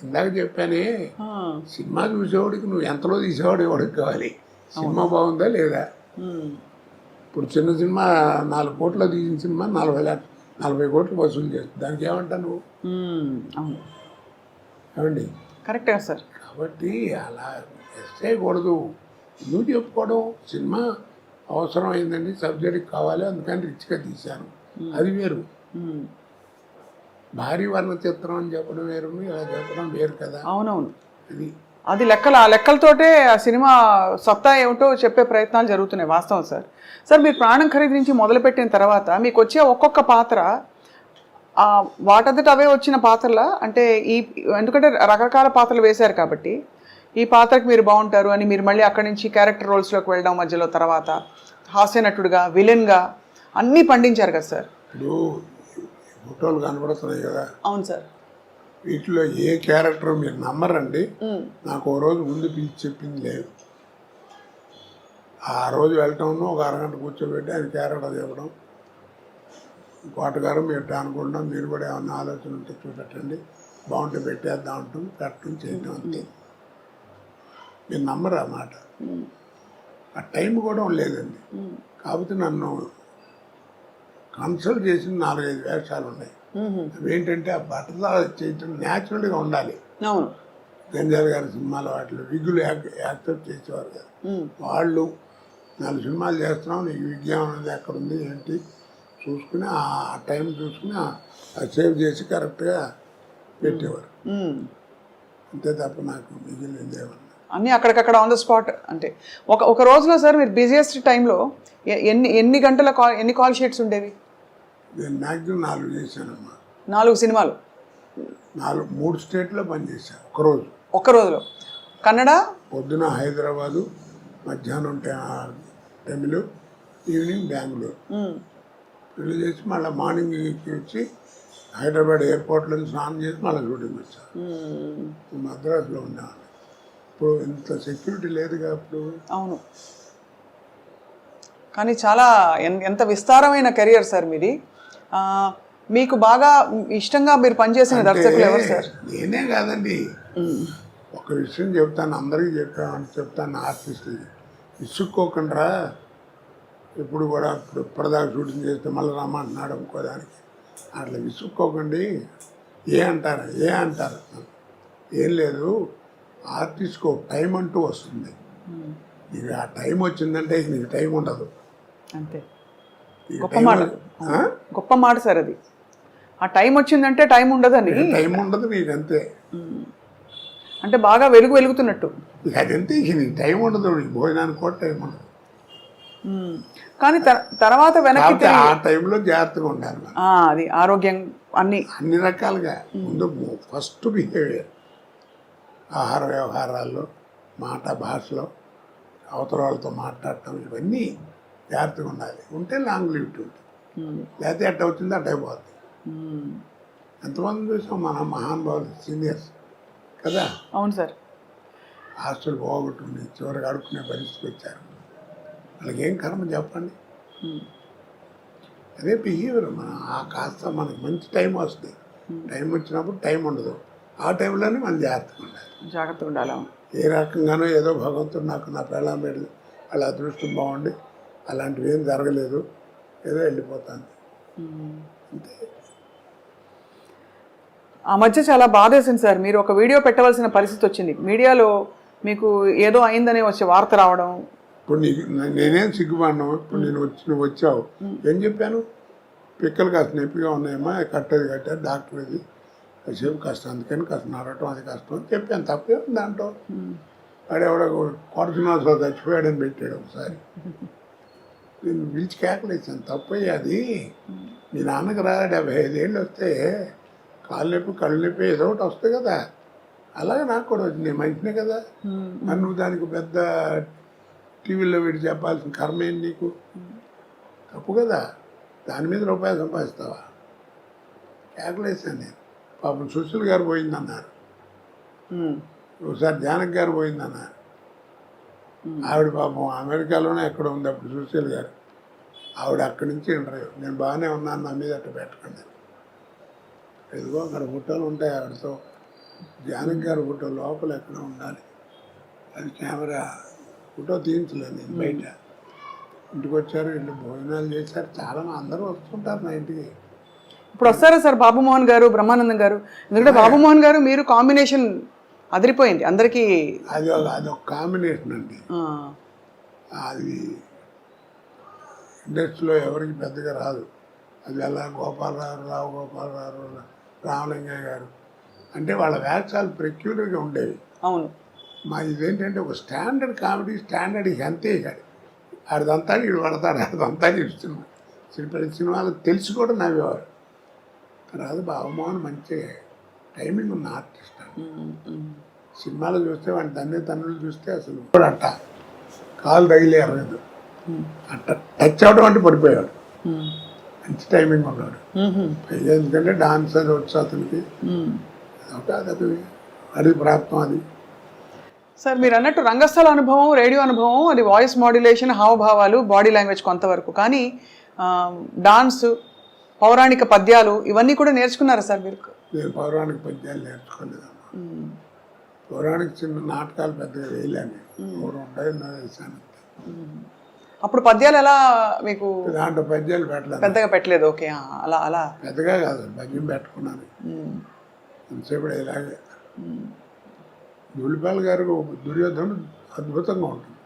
ఇందాక చెప్పానే, సినిమా చూసేవాడికి నువ్వు ఎంతలో తీసేవాడు ఎవడికి కావాలి, సినిమా బాగుందా లేదా. ఇప్పుడు చిన్న సినిమా 4 కోట్ల తీసిన సినిమా 40 కోట్లు వసూలు చేస్తుంది, దానికి ఏమంటా నువ్వు ఏమండి. కరెక్టే సార్. కాబట్టి అలా చేయకూడదు, నువ్వు చెప్పుకోవడం సినిమా అవసరం అయిందండి, సబ్జెక్ట్ కావాలి అందుకని రిచ్గా తీశాను, అది వేరు. భారీ వర్ణ చిత్రం అని చెప్పడం వేరు, ఇలా చెప్పడం వేరు కదా. అవునవును, అది ఆ లెక్కలతోటే ఆ సినిమా సత్తా ఏమిటో చెప్పే ప్రయత్నాలు జరుగుతున్నాయి, వాస్తవం సార్. సార్ మీరు ప్రాణం ఖరీదు నుంచి మొదలుపెట్టిన తర్వాత మీకు వచ్చే ఒక్కొక్క పాత్ర వాటంతట అవే వచ్చిన పాత్రలా, అంటే ఎందుకంటే రకరకాల పాత్రలు వేశారు కాబట్టి ఈ పాత్రకి మీరు బాగుంటారు అని మీరు మళ్ళీ అక్కడి నుంచి క్యారెక్టర్ రోల్స్లోకి వెళ్ళడం, మధ్యలో తర్వాత హాస్య నటుడుగా, విలన్గా అన్నీ పండించారు కదా సార్. ఇప్పుడు ఫోటోలు కనబడుతున్నాయి కదా. అవును సార్. వీటిలో ఏ క్యారెక్టర్ మీరు నమ్మరండి, నాకు ఓ రోజు ముందు పిలిచి చెప్పింది లేదు. ఆ రోజు వెళ్ళటం, ఒక అరగంట కూర్చోబెట్టి ఆయన క్యారెక్టర్ చెప్పడం, కోటగారు మీరు అనుకుంటాం, మీరు కూడా ఏమన్నా ఆలోచన ఉంటే చూపెట్టండి, బాగుంటే పెట్టేద్దాం ఉంటుంది, పెట్టడం చేయడం అంతే. మీరు నమ్మరు ఆ మాట. ఆ టైం కూడా లేదండి. కాకపోతే నన్ను కన్సల్ట్ చేసిన 4-5 వేషాలు ఉన్నాయి. అవేంటంటే ఆ బట్టలా చేయటం న్యాచురల్గా ఉండాలి. గంజాల గారి సినిమాలో వాటిలో విగ్గులు యాక్సెప్ట్ చేసేవారు కదా, వాళ్ళు 4 సినిమాలు చేస్తున్నాం, నీకు విజ్ఞానం అనేది ఎక్కడుంది ఏంటి చూసుకుని ఆ టైం చూసుకుని సేవ్ చేసి కరెక్ట్గా పెట్టేవారు, అంతే తప్ప నాకు మిగిలింది ఏమన్నా అన్నీ అక్కడికక్కడ ఆన్ ద స్పాట్. అంటే ఒక రోజులో సార్ మీరు బిజియెస్ట్ టైంలో ఎన్ని గంటల ఎన్ని కాల్ షీట్స్ ఉండేవి? నేను మ్యాక్సిమం 4 చేశానమ్మా. 4 సినిమాలు 3 స్టేట్లో పనిచేశాను ఒక్క రోజులో. కన్నడ పొద్దున హైదరాబాదు, మధ్యాహ్నం తమిళ, ఈవినింగ్ బెంగళూరు. పెళ్లి చేసి మళ్ళీ మార్నింగ్ వచ్చి హైదరాబాద్ ఎయిర్పోర్ట్లో స్నానం చేసి మళ్ళీ షూటింగ్ వచ్చాను. మద్రాసులో ఉండేవాడిని. ఇప్పుడు ఇంత సెక్యూరిటీ లేదుగా అప్పుడు. అవును, కానీ చాలా ఎంత విస్తారమైన కెరియర్ సార్ మీది. మీకు బాగా ఇష్టంగా మీరు పనిచేసిన దర్శకులు ఎవరు సార్? నేనే కాదండి, ఒక విషయం చెప్తాను, అందరికీ చెప్తాను ఆర్టిస్టులకి, విసుక్కోకుండా ఎప్పుడు కూడా ఇప్పటిదాకా షూటింగ్ చేస్తే మళ్ళీ రమ్మంటున్నాడు ఇంకో దానికి, అట్లా విసుక్కోకండి. ఏ అంటారు ఏం లేదు, ఆర్టిస్ట్కి ఒక టైం అంటూ వస్తుంది, ఇక ఆ టైం వచ్చిందంటే నీకు టైం ఉండదు, అంతే. గొప్ప మాట సార్ అది. ఆ టైం వచ్చిందంటే టైం ఉండదని. టైం ఉండదు నీకు, అంతే. అంటే బాగా వెలుగుతున్నట్టు. ఇక అదంతే, ఇక నీకు టైం ఉండదు, నీకు భోజనానికి కూడా టైం ఉండదు. కానీ తర్వాత వెనక్కి కాబట్టి ఆ టైంలో జాగ్రత్తగా ఉండాలి మనం. అది ఆరోగ్యం అన్ని రకాలుగా. ముందు ఫస్ట్ బిహేవియర్, ఆహార వ్యవహారాల్లో, మాట భాషలో, అవతల వాళ్ళతో మాట్లాడటం, ఇవన్నీ జాగ్రత్తగా ఉండాలి. ఉంటే లాంగ్ లివిటీ ఉంటుంది. లేకపోతే ఎట్ట అవుతుంది అట్ట అయిపోతుంది. ఎంతమంది చూసాం మన మహానుభావులు, సీనియర్స్ కదా. అవును సార్. ఆస్తులు పోగొట్టుండి చివరికి అడుక్కునే పరిస్థితికి వచ్చారు. వాళ్ళకి ఏం కర్మ చెప్పండి. అదే బిహేవియర్. మనం ఆ కాస్త మనకి మంచి టైం వస్తుంది. టైం వచ్చినప్పుడు టైం ఉండదు. ఆ టైంలోనే మనం జాగ్రత్తగా ఉండాలి. ఏ రకంగానో ఏదో భగవంతుడు నాకు నా పెళ్ళాం పెళ్ళి వాళ్ళ అదృష్టం బాగుండి అలాంటివి ఏం జరగలేదు, ఏదో వెళ్ళిపోతాను అంతే. ఆ మధ్య చాలా బాధేసింది సార్. మీరు ఒక వీడియో పెట్టవలసిన పరిస్థితి వచ్చింది. మీడియాలో మీకు ఏదో అయిందనే వచ్చే వార్త రావడం. ఇప్పుడు నేనేం సిగ్గుపడినావు. ఇప్పుడు నువ్వు వచ్చావు, ఏం చెప్పాను? పిక్కలు కాస్త నొప్పిగా ఉన్నాయమ్మా, కట్టేది కట్టారు, డాక్టర్ ఇది కాసేపు కష్టం, అందుకని కాస్త నడవటం అది కష్టం అని చెప్పాను. తప్పే ఉంది దాంట్లో. వాడెవడో కొరసినాథలో చచ్చిపోయాడని పెట్టాడు ఒకసారి. నేను పిలిచి కేకలేసాను, తప్పయ్య అది. మీ నాన్నకి రా 75 ఏళ్ళు వస్తే కాళ్ళు నొప్పి కళ్ళు నొప్పి ఏదో ఒకటి వస్తాయి కదా, అలాగే నాకు కూడా వచ్చింది. మంచినే కదా. మరి నువ్వు దానికి పెద్ద టీవీలో వీడి చెప్పాల్సిన కర్మ ఏంటి నీకు? తప్పు కదా. దాని మీద రూపాయలు సంపాదిస్తావా? కేకలేసాను నేను. పాపం సుశీల్ గారు పోయిందన్నారు, ఒకసారి జానక్ గారు పోయిందన్నారు. ఆవిడ పాపం అమెరికాలోనే ఎక్కడ ఉంది అప్పుడు సుశీల్ గారు. ఆవిడ అక్కడి నుంచి ఇంటర్వ్యూ, నేను బాగానే ఉన్నాను, నా మీద అట్ట పెట్టకండి. ఎదుగో అక్కడ ఫోటోలు ఉంటాయి ఆవిడతో. జానక్ గారి ఫోటో లోపల ఎక్కడ ఉండాలి, అది కెమెరా ఫోటో తీయించలేదు నేను బయట. ఇంటికి వచ్చారు, ఇంట్లో భోజనాలు చేశారు. చాలా అందరూ వస్తుంటారు నా ఇంటికి. ఇప్పుడు వస్తారా సార్ బాబుమోహన్ గారు, బ్రహ్మానందం గారు? ఎందుకంటే బాబుమోహన్ గారు మీరు కాంబినేషన్ అదిరిపోయింది అందరికీ. అదొక కాంబినేషన్ అండి. అది ఇండస్ట్రీలో ఎవరికి పెద్దగా రాదు. అది ఎలా రావు గోపాలరావు, రామలింగయ్య గారు అంటే వాళ్ళ వేషాలు పెక్యులర్గా ఉండేవి. అవును. మా ఇదేంటంటే ఒక స్టాండర్డ్ కామెడీ, స్టాండర్డ్ ఇక అంతే. ఇక ఆడిదంతా వీడు పడతాడు, ఆడిదంతా ఇస్తున్నాడు. ప్రతి సినిమాలు తెలిసి కూడా నవ్వేవారు. తర్వాత బాబుమోహన్ మంచి టైమింగ్ ఉన్న ఆర్టిస్ట్ అండి. సినిమాలు చూస్తే వాడి తన్నులు చూస్తే అసలు అట్ట కాలు తగిలే అవ్వదు, అట్ట టచ్ అవడం అంటే పడిపోయాడు. మంచి టైమింగ్ ఉన్నాడు. ఎందుకంటే డాన్స్ అది వచ్చు అతనికి. అది ప్రాప్తం అది. సార్ మీరు అన్నట్టు రంగస్థల అనుభవం, రేడియో అనుభవం, అది వాయిస్ మాడ్యులేషన్, హావభావాలు, బాడీ లాంగ్వేజ్ కొంతవరకు. కానీ డాన్స్, పౌరాణిక పద్యాలు ఇవన్నీ కూడా నేర్చుకున్నారా సార్ మీరు? నేను పౌరాణిక పద్యాలు నేర్చుకోలేదమ్మా. పౌరాణిక చిన్న నాటకాలు పెద్దగా వేయలేను. వేసాను. అప్పుడు పద్యాలు ఎలా మీకు? దాంట్లో పద్యాలు పెట్టలేదు, పెద్దగా పెట్టలేదు. ఓకే, అలా అలా పెద్దగా కాదు, పద్యం పెట్టుకున్నాను ఎంతసేపు ఇలాగే. దులిపాల్ గారు దుర్యోధనుడు అద్భుతంగా ఉంటుంది.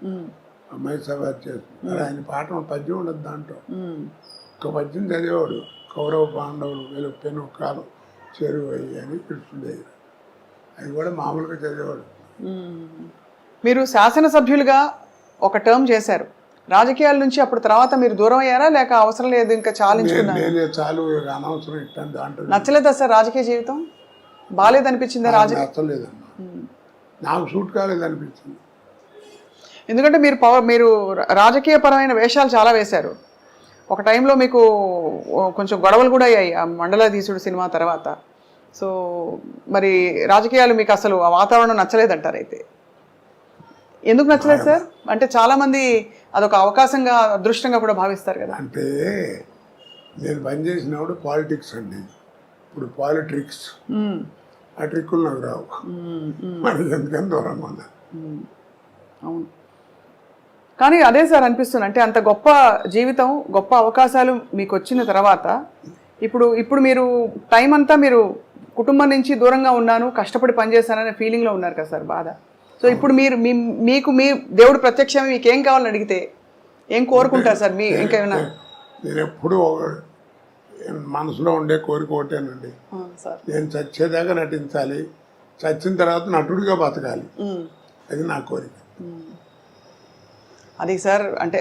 అమ్మాయి సభ చేస్తుంది. ఆయన పాఠం పద్యం ఉండదు దాంట్లో. ఒక పద్యం చదివేవాడు, కౌరవ పాండవులు వీళ్ళు పెను కాలం చేరువయ్యి అని కృష్ణుడు దగ్గర. అది కూడా మామూలుగా చదివేవాడు. మీరు శాసనసభ్యులుగా ఒక టర్మ్ చేశారు. రాజకీయాల నుంచి అప్పుడు తర్వాత మీరు దూరం అయ్యారా, లేక అవసరం లేదు ఇంకా చాలించుకున్నారు? నేనే చాలు అనవసరం ఇట్టాను దాంట్లో. నచ్చలేదా సార్ రాజకీయ జీవితం? బాగాలేదనిపించిందా? నచ్చలేదమ్మా, నాకు సూట్ కాలేదనిపించింది. ఎందుకంటే మీరు రాజకీయపరమైన వేషాలు చాలా వేశారు. ఒక టైంలో మీకు కొంచెం గొడవలు కూడా అయ్యాయి ఆ మండలాధీశుడు సినిమా తర్వాత. సో మరి రాజకీయాలు మీకు అసలు ఆ వాతావరణం నచ్చలేదంటారు. అయితే ఎందుకు నచ్చలేదు సార్? అంటే చాలామంది అదొక అవకాశంగా, అదృష్టంగా కూడా భావిస్తారు కదా. అంటే నేను పనిచేసినప్పుడు పాలిటిక్స్ అండి. ఇప్పుడు పాలిట్రిక్స్, ఆ ట్రిక్కులు నాకు రావు. మరి ఎందుకని దూరంగా ఉన్నా. అవును. కానీ అదే సార్ అనిపిస్తుంది, అంటే అంత గొప్ప జీవితం, గొప్ప అవకాశాలు మీకు వచ్చిన తర్వాత ఇప్పుడు మీరు టైం అంతా మీరు కుటుంబం నుంచి దూరంగా ఉన్నాను, కష్టపడి పనిచేశాననే ఫీలింగ్లో ఉన్నారు కదా సార్, బాధ. సో ఇప్పుడు మీకు మీ దేవుడు ప్రత్యక్షం మీకు ఏం కావాలని అడిగితే ఏం కోరుకుంటారు సార్? మీ ఇంకేమైనా? నేను ఎప్పుడు మనసులో ఉండే కోరిక ఒకటేనండి, నేను చచ్చేదాకా నటించాలి, చచ్చిన తర్వాత నటుడిగా బతకాలి, అది నా కోరిక. అది సార్, అంటే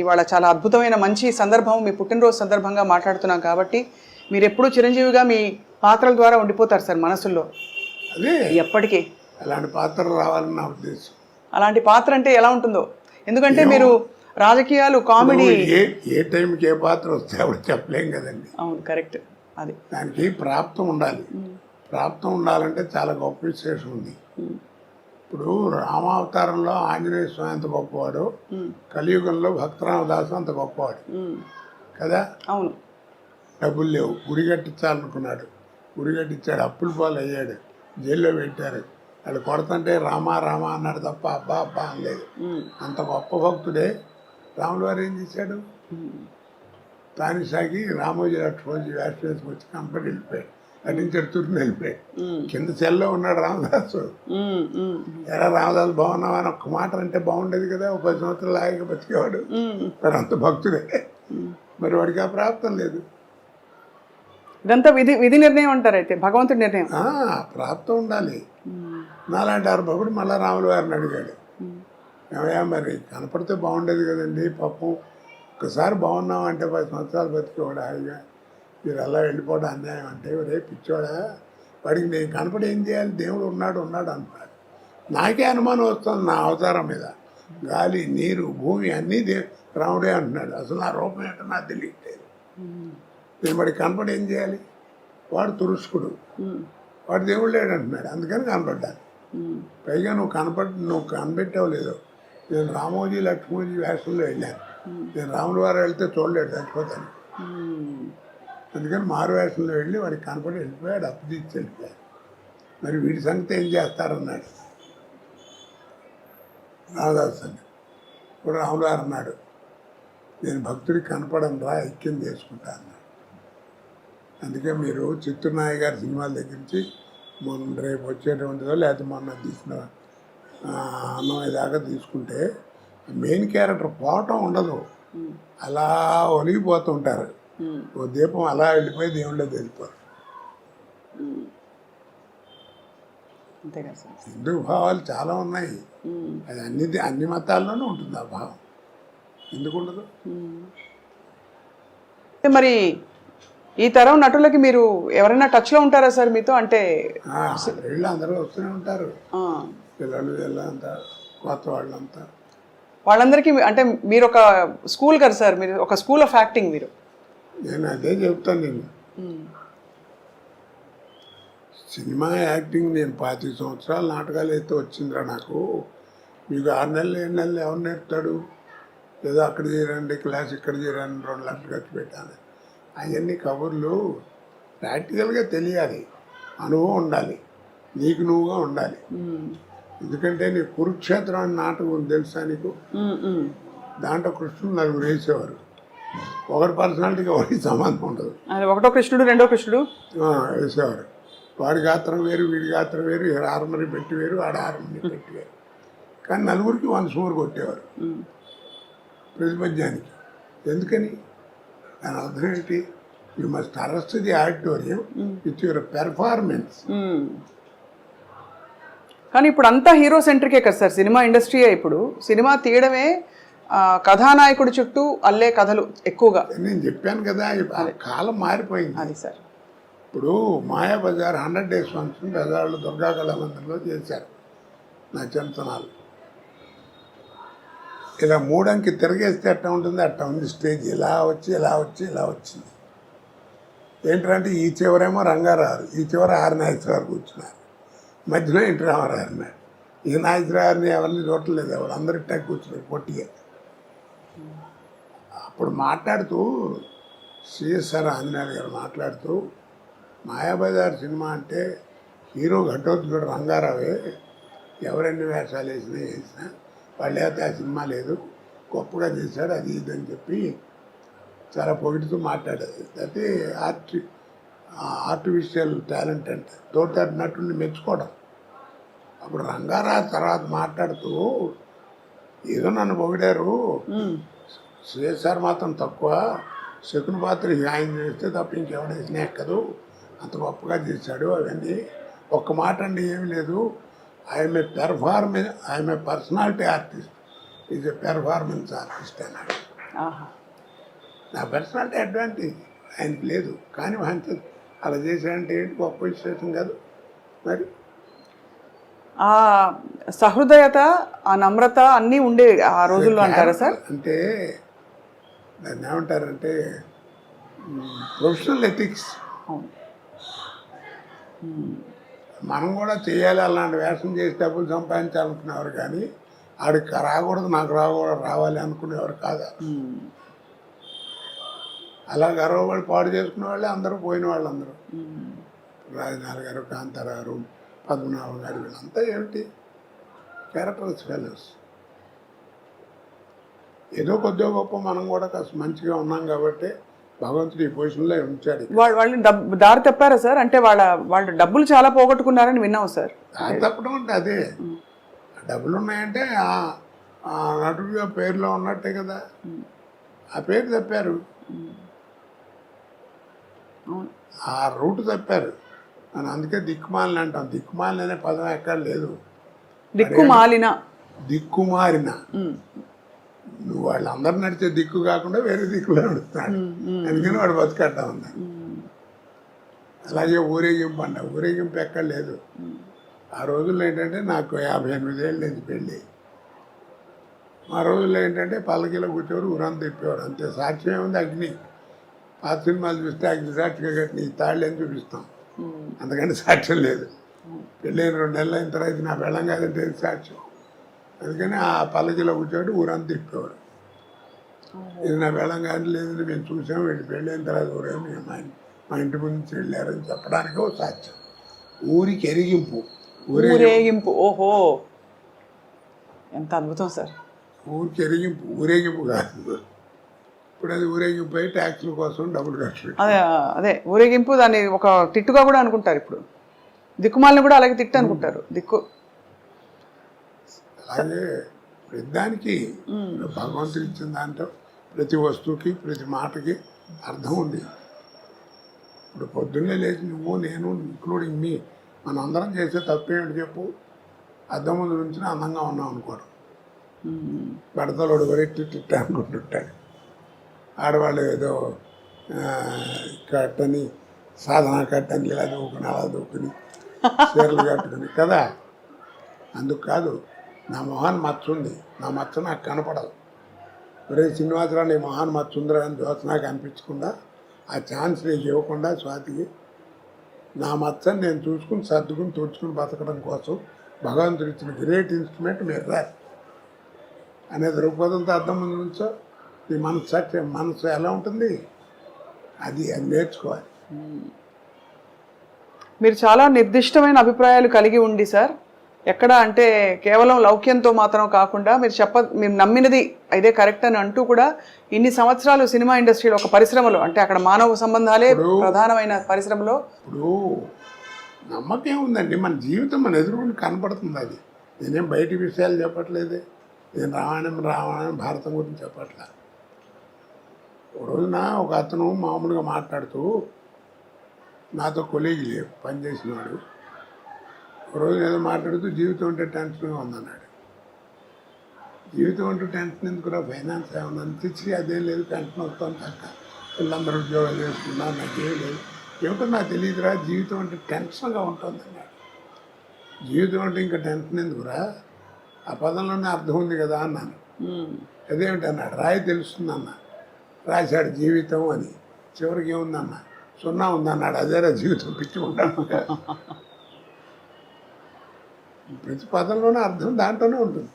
ఇవాళ చాలా అద్భుతమైన మంచి సందర్భం, మీ పుట్టినరోజు సందర్భంగా మాట్లాడుతున్నాం కాబట్టి మీరు ఎప్పుడూ చిరంజీవిగా మీ పాత్రల ద్వారా ఉండిపోతారు సార్ మనసుల్లో అదే ఎప్పటికీ. అలాంటి పాత్ర రావాలని నా ఉద్దేశం. అలాంటి పాత్ర అంటే ఎలా ఉంటుందో, ఎందుకంటే మీరు రాజకీయాలు, కామెడీ, ఏ టైంకి ఏ పాత్ర వస్తే అప్పుడు చెప్పలేం కదండి. అవును, కరెక్ట్. అది దానికి ప్రాప్తం ఉండాలి. ప్రాప్తం ఉండాలంటే చాలా గొప్ప విశేషం ఉంది. ఇప్పుడు రామావతారంలో ఆంజనేయ స్వామి అంత గొప్పవాడు, కలియుగంలో భక్తరామదాసు అంత గొప్పవాడు కదా. అవును. డబ్బులు లేవు, గుడి కట్టించాలనుకున్నాడు, గుడి కట్టించాడు, అప్పుల పాలు అయ్యాడు, జైల్లో పెట్టారు. వాళ్ళు కొడతంటే రామా రామా అన్నాడు తప్ప అబ్బా అబ్బా అనలేదు. అంత గొప్ప భక్తుడే రాముల వారు ఏం చేశాడు, తానిసాగి రామోజీ లక్ష్మణజీ వేషం వేసుకొచ్చి కంపెనీ వెళ్ళిపోయాడు, నటించాడు, తుర్ని వెళ్ళిపోయాడు. కింద సెల్లో ఉన్నాడు రామదాసు. ఎరా రామదాసు బాగున్నావా అని ఒక్క మాట అంటే బాగుండేది కదా, ఒక 10 సంవత్సరాలు లాగా బతికేవాడు. మరి అంత భక్తుడే, మరి వాడికి ఆ ప్రాప్తం లేదు. ఇదంతా విధి నిర్ణయం అంటారు, అయితే భగవంతుడి నిర్ణయం. ప్రాప్తం ఉండాలి. నాలాంటి అర్భకుడు మళ్ళా రాముల వారిని అడిగాడు, ఏమయ్యా మరి కనపడితే బాగుండేది కదండి, పాపం ఒక్కసారి బాగున్నామంటే 10 సంవత్సరాలు బతికేవాడు హాయిగా, మీరు అలా వెళ్ళిపోవడం అన్యాయం అంటే, రేపు పిచ్చోడా, వాడికి నేను కనపడి ఏం చేయాలి, దేవుడు ఉన్నాడు అన్నాడు. నాకే అనుమానం వస్తుంది నా అవతారం మీద, గాలి నీరు భూమి అన్నీ రాముడే అంటున్నాడు. అసలు నా రూపం ఏంటో నాకు తెలియట్లేదు. నేను వాడికి కనపడి ఏం చేయాలి, వాడు తురుష్కుడు, వాడు దేవుడు లేడు అంటున్నాడు, అందుకని కనపడ్డాను. పైగా నువ్వు కనిపెట్టావు లేదో, నేను రామోజీ లక్ష్మణజీ వేషంలో వెళ్ళాను, నేను రాముల వారు వెళ్తే చూడలేడు, చచ్చిపోతాను. అందుకని మారు వేషంలో వెళ్ళి వాడికి కనపడి వెళ్ళిపోయాడు, అప్పు తీసి వెళ్ళిపోయాడు. మరి వీడి సంగతి ఏం చేస్తారన్నాడు రామదాస్ అని. ఇప్పుడు రాముల వారు అన్నాడు, నేను భక్తుడికి కనపడను రా, ఐక్యం చేసుకుంటా అన్నాడు. అందుకే మీరు చిత్తూరునాయ గారి సినిమాల దగ్గర నుంచి రేపు వచ్చేటువంటిదో లేకపోతే మొన్న తీసిన అన్నమయ్య దాకా తీసుకుంటే మెయిన్ క్యారెక్టర్ పోవటం ఉండదు, అలా ఒలిగిపోతుంటారు. ఓ దీపం అలా వెళ్ళిపోయి దేవుళ్ళో వెళ్ళిపోరు. హిందూ భావాలు చాలా ఉన్నాయి, అది అన్ని మతాల్లోనూ ఉంటుంది ఆ భావం, ఎందుకు ఉండదు? మరి ఈ తరం నటులకి మీరు ఎవరైనా టచ్లో ఉంటారా సార్ మీతో? అంటే వీళ్ళు అందరూ వస్తూనే ఉంటారు, పిల్లలు వీళ్ళంతా, కొత్త వాళ్ళంతా. వాళ్ళందరికీ అంటే మీరు ఒక స్కూల్ కదా సార్, మీరు ఒక స్కూల్ ఆఫ్ యాక్టింగ్. మీరు నేను అదే చెప్తాను. నేను సినిమా యాక్టింగ్ నేను 25 సంవత్సరాలు నాటకాలు అయితే వచ్చిందిరా నాకు. మీకు 6 నెలలు 7 నెలలు ఎవరు నేర్పుతాడు? ఏదో అక్కడ చేరండి క్లాస్, ఇక్కడ చేరండి, 2 లక్షలు ఖర్చు పెట్టాను. అవన్నీ కబుర్లు. ప్రాక్టికల్గా తెలియాలి, అనుభవం ఉండాలి, నీకు నువ్వుగా ఉండాలి. ఎందుకంటే నీ కురుక్షేత్రం అని నాటకం ఉంది తెలుసా నీకు? దాంట్లో కృష్ణుడు 4 వేసేవారు, ఒకటి పర్సనాలిటీగా ఒకటి సంబంధం ఉండదు. ఒకటో కృష్ణుడు రెండో కృష్ణుడు వేసేవారు. వాడి గాత్రం వేరు, వీడి గాత్రం వేరు, ఆర్మరీ పెట్టి వేరు, వాడి ఆర్మరీ పెట్టి వేరు. కానీ 4కి 1 సూరు కొట్టేవారు ప్రతిపద్యానికి. ఎందుకని? దాని అర్థం ఏంటి? You must arrest the auditorium with your performance. కానీ ఇప్పుడు అంతా హీరో సెంట్రికే కదా సార్ సినిమా ఇండస్ట్రీయే. ఇప్పుడు సినిమా తీయడమే కథానాయకుడి చుట్టూ అల్లే కథలు ఎక్కువగా. నేను చెప్పాను కదా, కాలం మారిపోయింది. అది సార్, ఇప్పుడు మాయాబజార్ 100 days ఫంక్షన్ బజార్లో దుర్గా కళామందిరంలో చేశారు నా చిన్నతనాలు. ఇలా 3 అంకి తిరగేస్తే ఎట్టా ఉంటుంది, అట్టా ఉంది స్టేజ్. ఇలా వచ్చి ఇలా వచ్చి ఇలా వచ్చింది. ఏంటంటే ఈ చివరేమో రంగారావు, ఈ చివర ఆర్ నాగేశ్వరరావు కూర్చున్నారు, మధ్యలో ఇంటి రామారావు అన్నాడు. ఈ నాగేశ్వరరావుని ఎవరిని చూడలేదు, ఎవరు అందరూ ఇట్టా కూర్చున్నారు పొట్టిగా. అప్పుడు మాట్లాడుతూ సిఎస్ఆర్ ఆంజనేయులు గారు మాట్లాడుతూ, మాయాబజార్ సినిమా అంటే హీరో ఘటోత్కచుడు రంగారావే, ఎవరెన్ని వేషాలు వేసినా వాళ్ళు అయితే ఆ సినిమా లేదు, గొప్పగా చేశాడు, అది ఇది అని చెప్పి చాలా పొగిడుతూ మాట్లాడేది. అయితే ఆర్టిఫిషియల్ టాలెంట్ అంటే తోటి నటుడిని మెచ్చుకోవడం. అప్పుడు రంగారావు తర్వాత మాట్లాడుతూ, ఏదో నన్ను పొగిడారు, సిఎస్ఆర్ మాత్రం తక్కువ, శకుని పాత్ర ఆయన చేస్తే తప్ప ఇంకెవడేసినా ఎక్కదు, అంత గొప్పగా చేశాడు అవన్నీ ఒక్క మాట అండి ఏమి లేదు, I'm a personality artist, is a performance artist అన్నాడు. ఆహా. నా పర్సనాలిటీ అడ్వాంటేజ్ ఆయనకి లేదు, కానీ ఆయన అలా చేశాడంటే ఏంటి, గొప్ప విశేషం కాదు మరి. ఆ సహృదయత, ఆ నమ్రత అన్నీ ఉండే ఆ రోజుల్లో అంటారా సార్? అంటే దాన్ని ఏమంటారంటే ప్రొఫెషనల్ ఎథిక్స్. అవును. మనం కూడా చేయాలి, అలాంటి వేషం చేసి డబ్బులు సంపాదించాలనుకునేవారు, కానీ ఆడికి రాకూడదు, నాకు రావాలి అనుకునేవారు కాదు. అలా గర్వపడి పాడు చేసుకునే వాళ్ళే అందరూ, పోయిన వాళ్ళందరూ. రాజనాథ్ గారు, కాంతారావు గారు, పద్మనాభం గారు, వీళ్ళంతా ఏమిటి క్యారెక్టర్స్ ఫెలోస్. ఏదో కొద్దిగా గొప్ప మనం కూడా కాస్త మంచిగా ఉన్నాం కాబట్టి భగవంతుడు ఈ పొజిషన్లో ఉంచాడు. వాళ్ళు దారి తప్పారా సార్? అంటే వాళ్ళు డబ్బులు చాలా పోగొట్టుకున్నారని విన్నాం సార్. దారి తప్పడం అంటే అదే, డబ్బులు ఉన్నాయంటే ఆ నటుడిగా పేరులో ఉన్నట్టే కదా, ఆ పేరు తప్పారు, ఆ రూట్ తప్పారు. అని అందుకే దిక్కుమాలిన అంటాం. దిక్కుమాలిన అనే పదం ఎక్కడ లేదు. దిక్కుమారిన నువ్వు వాళ్ళందరూ నడిచే దిక్కు కాకుండా వేరే దిక్కులో నడుస్తున్నాడు, అందుకని వాడు బతికట్టా ఉన్నాడు. అలాగే ఊరేగింపు అంట, ఊరేగింపు ఎక్కడ లేదు. ఆ రోజుల్లో ఏంటంటే నాకు 58 ఏళ్ళు లేదు పెళ్ళి. ఆ రోజుల్లో ఏంటంటే పల్లకిలో కూర్చోరు, ఊరంతా తిప్పేవారు, అంతే. సాక్ష్యం ఏముంది, అగ్ని. పాత సినిమాలు చూస్తే అగ్ని సాక్షిగా కట్టిన ఈ తాళ్ళు అని చూపిస్తాం, అందుకని సాక్ష్యం లేదు. పెళ్ళైన 2 నెలలు అయిన తర్వాత నా వెళ్ళం కాదంటే సాక్ష్యం. అందుకని ఆ పల్లకిలో కూర్చోటి ఊరంతా తిప్పేవారు. ఇది నా వెళ్ళం కాదు, లేదని మేము చూసాము, వీళ్ళు పెళ్ళైన తర్వాత ఊరేమి మా ఇంటి ముందు నుంచి వెళ్ళారని చెప్పడానికి ఒక సాక్ష్యం. ఊరికి ఎరిగింపు, ఊరేగింపు. ఓహో, ఎంత అద్భుతం సార్. ఊరికి ఎరిగింపు, ఊరేగింపు కాదు. ఇప్పుడు అది ఊరేగింపు అయి ట్యాక్సుల కోసం డబ్బులు ఖర్చు. అదే ఊరేగింపు, దాన్ని ఒక తిట్టుగా కూడా అనుకుంటారు. ఇప్పుడు దిక్కుమాలని కూడా అలాగే తిట్టు అనుకుంటారు. దిక్కు అలాగే ప్రతిదానికి భగవంతుడు ఇచ్చిన దాంట్లో ప్రతి వస్తువుకి, ప్రతి మాటకి అర్థం ఉంది. ఇప్పుడు పొద్దున్నే లేచి నువ్వు, నేను, ఇంక్లూడింగ్ మీ, మనం అందరం చేసే తప్పేమిటి చెప్పు? అద్దం ముందు నుంచి అందంగా ఉన్నాం అనుకోరు, బడతలోడు వరెట్టి అనుకుంటుంటాడు. ఆడవాళ్ళు ఏదో కట్టని, సాధన కట్టని, ఇలా దూకుని, అలా దూకుని, చీరలు కట్టుకుని కదా. అందుకు కాదు, నా మొహాన్ని మచ్చ ఉంది, నా మచ్చ నాకు కనపడదు. ఒరే శ్రీనివాసరావు, నీ మొహాన్ని మచ్చ ఉందిరా అని నాకు అనిపించకుండా, ఆ ఛాన్స్ నీకు ఇవ్వకుండా స్వాతికి, నా మచ్చని నేను చూసుకుని సర్దుకుని తుడుచుకుని బతకడం కోసం భగవంతుడు ఇచ్చిన గ్రేట్ ఇన్స్ట్రుమెంట్ మిర్రర్ అనే దృక్పథంతో అర్థం ముందు నుంచో నీ మనసు ఎలా ఉంటుంది, అది నేర్చుకోవాలి. మీరు చాలా నిర్దిష్టమైన అభిప్రాయాలు కలిగి ఉండి సార్, ఎక్కడ అంటే కేవలం లౌక్యంతో మాత్రం కాకుండా మీరు నమ్మినది ఇదే కరెక్ట్ అని అంటూ కూడా ఇన్ని సంవత్సరాలు సినిమా ఇండస్ట్రీలో, ఒక పరిశ్రమలో, అంటే అక్కడ మానవ సంబంధాలే ప్రధానమైన పరిశ్రమలో. ఇప్పుడు నమ్మకం ఉందండి, మన జీవితం మన ఎదురుకుండా కనపడుతుంది. అది నేనేం బయటి విషయాలు చెప్పట్లేదే, నేను రామాయణం భారతం గురించి చెప్పట్లే. ఒక రోజున ఒక అతను మామూలుగా మాట్లాడుతూ, నాతో కొలీగ్ లేవు, పనిచేసిన వాడు, ఒక రోజు ఏదో మాట్లాడుతూ జీవితం అంటే టెన్షన్గా ఉందన్నాడు. జీవితం అంటూ టెన్షన్ ఎందుకురా, ఫైనాన్స్ ఏమన్నా తెచ్చి అదేం లేదు, టెన్షన్ వస్తాను తక్క, పిల్లలందరూ ఉద్యోగాలు చేసుకున్నారు, నాకేం లేదు, ఏమిటో నాకు తెలియదురా, జీవితం అంటే టెన్షన్గా ఉంటుంది అన్నాడు. జీవితం అంటే ఇంకా టెన్షన్ ఎందుకురా, ఆ పదంలోనే అర్థం ఉంది కదా అన్నాను. అదేమిటి అన్నాడు, రాయి తెలుస్తుంది అన్న. రాశాడు జీవితం అని, చివరికి ఏముందన్న, 0 ఉందన్నాడు. అదేరా జీవితం, పిచ్చి ఉంటాను. ప్రతి పదంలోనే అర్థం దాంట్లోనే ఉంటుంది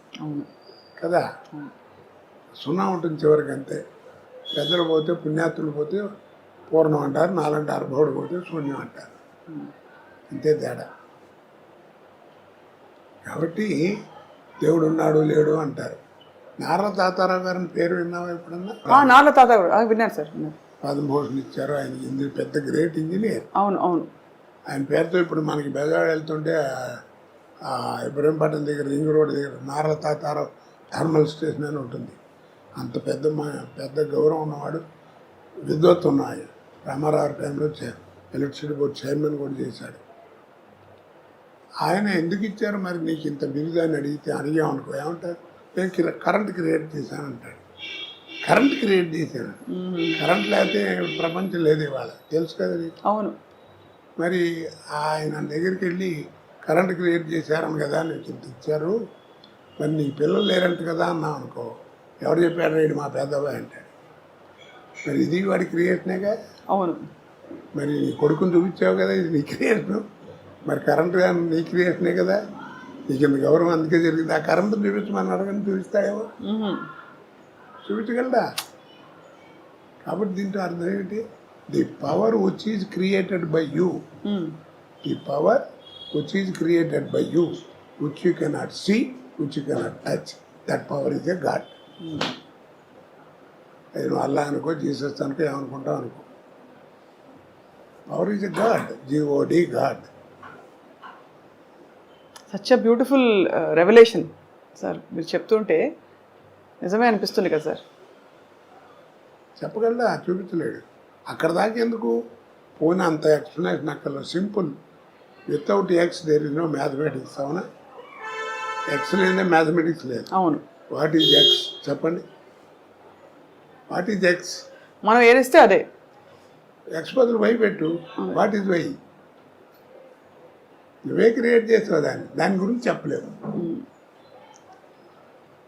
కదా. 0 ఉంటుంది చివరికి, అంతే. పెద్దలు పోతే, పుణ్యాత్తులు పోతే పూర్ణం అంటారు, 4 అర్భవుడు పోతే శూన్యం అంటారు, అంతే తేడా. కాబట్టి దేవుడు ఉన్నాడు లేడు అంటారు. నారా తాతారావు గారిని పేరు విన్నావా ఎప్పుడన్నా? నారా తాతారావు విన్నాను సార్. పద్మభూషణ్ ఇచ్చారు ఆయన, పెద్ద గ్రేట్ ఇంజనీర్. అవును అవును. ఆయన పేరుతో ఇప్పుడు మనకి బెజవాడ వెళ్తుంటే ఇబ్రహీంపట్నం దగ్గర, రింగ్ రోడ్ దగ్గర నారా తాతారావు థర్మల్ స్టేషన్ అని ఉంటుంది. అంత పెద్ద గౌరవం ఉన్నవాడు, విద్వత్ ఉన్నాడు. రామారావు టైంలో ఎలక్ట్రిసిటీ బోర్డు చైర్మన్ కూడా చేశాడు. ఆయన ఎందుకు ఇచ్చారు మరి నీకు ఇంత బిరుదు అని అడిగామనుకో ఏమంటారు, నేను కరెంట్ క్రియేట్ చేశాను అంటాడు. కరెంట్ క్రియేట్ చేశాను, కరెంట్ లేకపోతే ప్రపంచం లేదు ఇవాళ, తెలుసు కదా నీకు. అవును. మరి ఆయన దగ్గరికి వెళ్ళి కరెంట్ క్రియేట్ చేశారని కదా నీకు ఇంత ఇచ్చారు, మరి నీ పిల్లలు లేరంట కదా అన్నావు అనుకో, ఎవరు చెప్పాడు రేడు మా పెద్దబాయ్ అంటాడు. మరి ఇది వాడి క్రియేషనేగా. అవును. మరి నీ కొడుకుని చూపించావు కదా, ఇది నీ క్రియేషను. మరి కరెంట్ కానీ నీ క్రియేషనే కదా, నీకు ఇంత గౌరవం అందుకే జరిగింది. ఆ కరెంట్ చూపించమని అడగని చూపిస్తాడేమో, చూపించగలడా? కాబట్టి దీంట్లో అర్థం ఏంటి, the power which is created by you, the power which is created by you, which you cannot see, which you cannot touch, that power is a god. అది నువ్వు అల్లా అనుకో, జీసస్ అనుకో, ఏమనుకుంటావు అనుకో, power is a god, G O D god. Such a beautiful revolution sir, మీరు చెప్తుంటే నిజమే అనిపిస్తుంది కదా సార్. చెప్పగలడా? చూపించలేడు. అక్కడ దాకా ఎందుకు పోయిన అంత ఎక్స్ప్లెనేషన్ అక్కడ simple. Without X there is no mathematics. అవునా? ఎక్స్ లేదే మ్యాథమెటిక్స్ లేదు. అవును. వాట్ ఈజ్ ఎక్స్ చెప్పండి, వాట్ ఈజ్ ఎక్స్? మనం ఏరిస్తే అదే. ఎక్స్ బదులు వై పెట్టు, వాట్ ఈజ్ వై? నువ్వే క్రియేట్ చేసావు దాని గురించి చెప్పలేవు.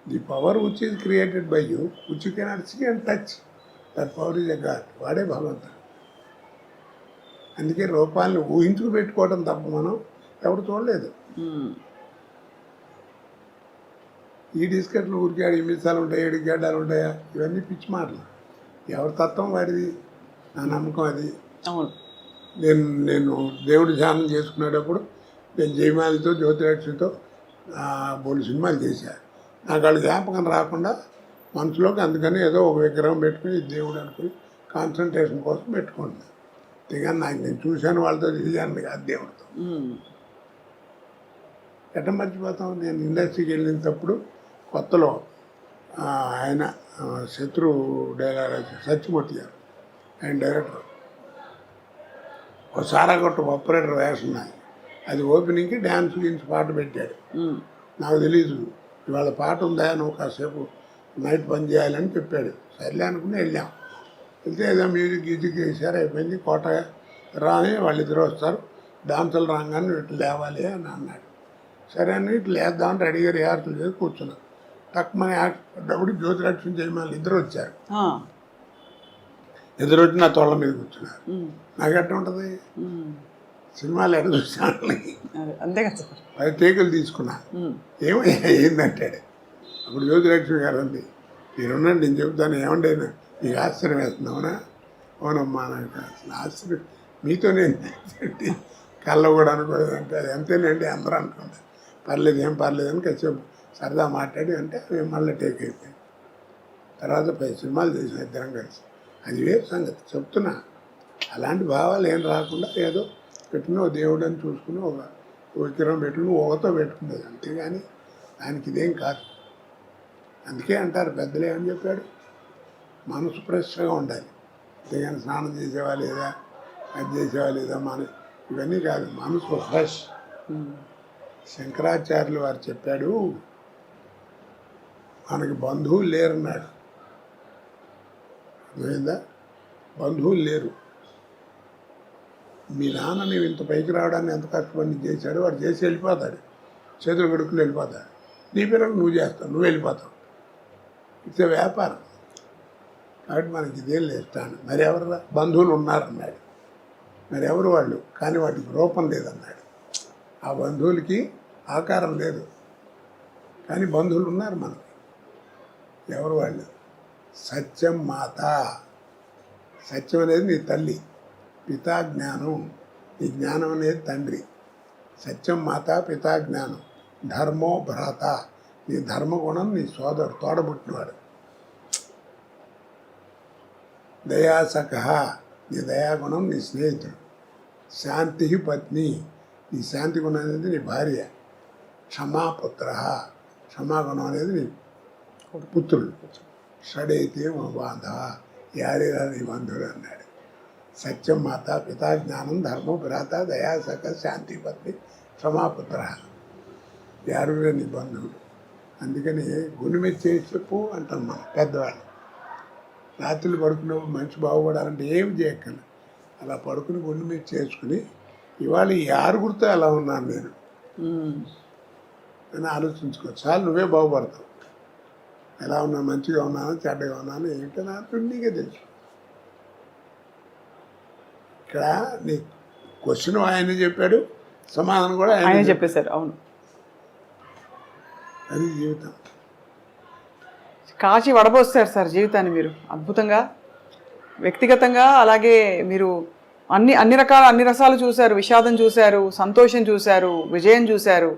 The power which is created by you, which you cannot see and touch, that power is a god. వాడే భగవంతుడు. అందుకే రూపాలను ఊహించుకు పెట్టుకోవడం తప్ప మనం ఎవరు చూడలేదు. ఈ డిస్కట్లు ఊరికాడు 8 నిమిషాలు ఉంటాయి, 7 గడ్డాలు ఉంటాయా, ఇవన్నీ పిచ్చి మాటలు. ఎవరి తత్వం వాడిది, నా నమ్మకం అది. అవును. నేను దేవుడి ధ్యానం చేసుకునేటప్పుడు నేను జయమాలితో జ్యోతిలక్ష్మితో బోలు సినిమాలు చేశాను. నాకు వాళ్ళ జ్ఞాపకం రాకుండా మనసులోకి అందుకని ఏదో ఒక విగ్రహం పెట్టుకుని దేవుడు అనుకుని కాన్సన్ట్రేషన్ కోసం పెట్టుకుంటున్నాను. అంతేగాని నాకు నేను చూశాను వాళ్ళతో తిరిగాను కాదు దేవుడితో. ఎట్ట మర్చిపోతాం? నేను ఇండస్ట్రీకి వెళ్ళినప్పుడు కొత్తలో ఆయన శత్రు డైరెక్టర్ సత్యమూర్తి గారు, ఆయన డైరెక్టర్, ఒక సారాగొట్ట ఆపరేటర్ వేషం నాది. అది ఓపెనింగ్కి డ్యాన్స్ గురించి పాట పెట్టాడు. నాకు తెలీదు ఇవాళ పాట ఉందా, నువ్వు కాసేపు నైట్ పని చేయాలని చెప్పాడు. సర్లే అనుకుని వెళ్ళాం. వెళ్తే ఏదో మ్యూజిక్ వేసారు, అయిపోయింది. కోట రాని వాళ్ళిద్దరు వస్తారు, డాన్సులు రాగానే ఇట్లా లేవాలి అని అన్నాడు. సరే అని ఇట్లా లేద్దామని రెడీగా రిహార్సల్ చేసి కూర్చున్నాను. తక్కువ యాక్ట్ పడ్డప్పుడు జ్యోతిలక్ష్మి జయమాలి ఇద్దరు వచ్చారు. ఇద్దరు వచ్చి నా తోళ్ళ మీద కూర్చున్నారు. నాకు ఎట్ట ఉంటుంది, సినిమాలు ఎట్ట చూసాను, అంతే కదా. 10 టేకులు తీసుకున్నా. ఏమయ్యా ఏందంటాడు. అప్పుడు జ్యోతిలక్ష్మి గారు అంది, మీరున్నాడు నేను చెబుతాను, ఏమండి నీకు ఆశ్చర్యం వేస్తున్నావునా? అవునమ్మా, నాకు అసలు ఆశ్చర్యం మీతో నేను కళ్ళ కూడా అనుకోలేదంటే అది అంతేనండి అందరూ అనుకుంటారు. పర్లేదు, ఏం పర్లేదు అని కాసేపు సరదా మాట్లాడి అంటే మేము మళ్ళీ టేక్ అయిపోయింది. తర్వాత 10 సినిమాలు చేసాం ఇద్దరం కలిసి. అది వేరు సంగతి చెప్తున్నా. అలాంటి భావాలు ఏం రాకుండా ఏదో పెట్టుకుని ఓ దేవుడు అని చూసుకుని ఒక విగ్రహం పెట్టుకుని ఊహతో పెట్టుకునేది, అంతేగాని దానికి ఇదేం కాదు. అందుకే అంటారు పెద్దలు ఏమని చెప్పాడు, మనసు ఫ్రెష్గా ఉండాలి. అంతేగాని స్నానం చేసేవా లేదా, అది చేసేవా లేదా, ఇవన్నీ కాదు, మనసు ఫ్రెష్. శంకరాచార్యులు వారు చెప్పాడు, మనకి బంధువులు లేరన్నాడు. అర్థమైందా? బంధువులు లేరు. మీ నాన్న నీవు ఇంత పైకి రావడానికి ఎంత కష్టపడి చేశాడు, వాడు చేసి వెళ్ళిపోతాడు, చేతులు కడుక్కుని వెళ్ళిపోతాడు. నీ పిల్లలు నువ్వు చేస్తావు, నువ్వు వెళ్ళిపోతావు. ఇట్స్ ఏ వ్యాపారం. కాబట్టి మనకి ఇదేం లేస్తాను. మరి ఎవరు బంధువులు ఉన్నారన్నాడు. మరి ఎవరు వాళ్ళు? కానీ వాటికి రూపం లేదన్నాడు. ఆ బంధువులకి ఆకారం లేదు, కానీ బంధువులు ఉన్నారు మనకి. ఎవరు వాళ్ళు? సత్యం మాత. సత్యం అనేది నీ తల్లి, పితా జ్ఞానం, నీ జ్ఞానం అనేది తండ్రి. సత్యం మాత, పితా జ్ఞానం. ధర్మో భ్రాత, నీ ధర్మగుణం నీ సోదరుడు, తోడబుట్టినవాడు. దయాసఖ, నీ దయాగుణం నీ స్నేహితుడు. శాంతి పత్ని, నీ శాంతి గుణం అనేది నీ భార్య. క్షమాపుత్ర, క్షమాగుణం అనేది నీ పుత్రుడు. షడైతే మా బాంధవ, యారేరా నీ బంధువుడు అన్నాడు. సత్యం మాత, పితా జ్ఞానం, ధర్మం భ్రాత, దయాసఖ, శాంతి పత్ని, సమాపుత్ర యారుగా నీ బంధువులు. అందుకని గుండె మీద చేసి చెప్పు అంటాం మనం పెద్దవాళ్ళు. రాత్రులు పడుకున్నప్పుడు మనిషి బాగుపడాలంటే ఏం చేయక్కర్లేదు, అలా పడుకుని గుండె మీద చేసుకుని ఇవాళ ఈ ఆరుగురితో ఎలా ఉన్నాను నేను అని ఆలోచించుకో, చాలు నువ్వే బాగుపడతావు. ఎలా ఉన్నాను, మంచిగా ఉన్నాను, చెడ్డగా ఉన్నాను ఏంటో నాకు నీకే తెలుసు. ఇక్కడ నీ క్వశ్చన్ ఆయన చెప్పాడు, సమాధానం కూడా ఆయన చెప్పేశారు. అవును, అది జీవితం. కాచి వడబోస్తారు సార్ జీవితాన్ని మీరు అద్భుతంగా. వ్యక్తిగతంగా అలాగే మీరు అన్ని రసాలు చూశారు. విషాదం చూశారు, సంతోషం చూశారు, విజయం చూశారు.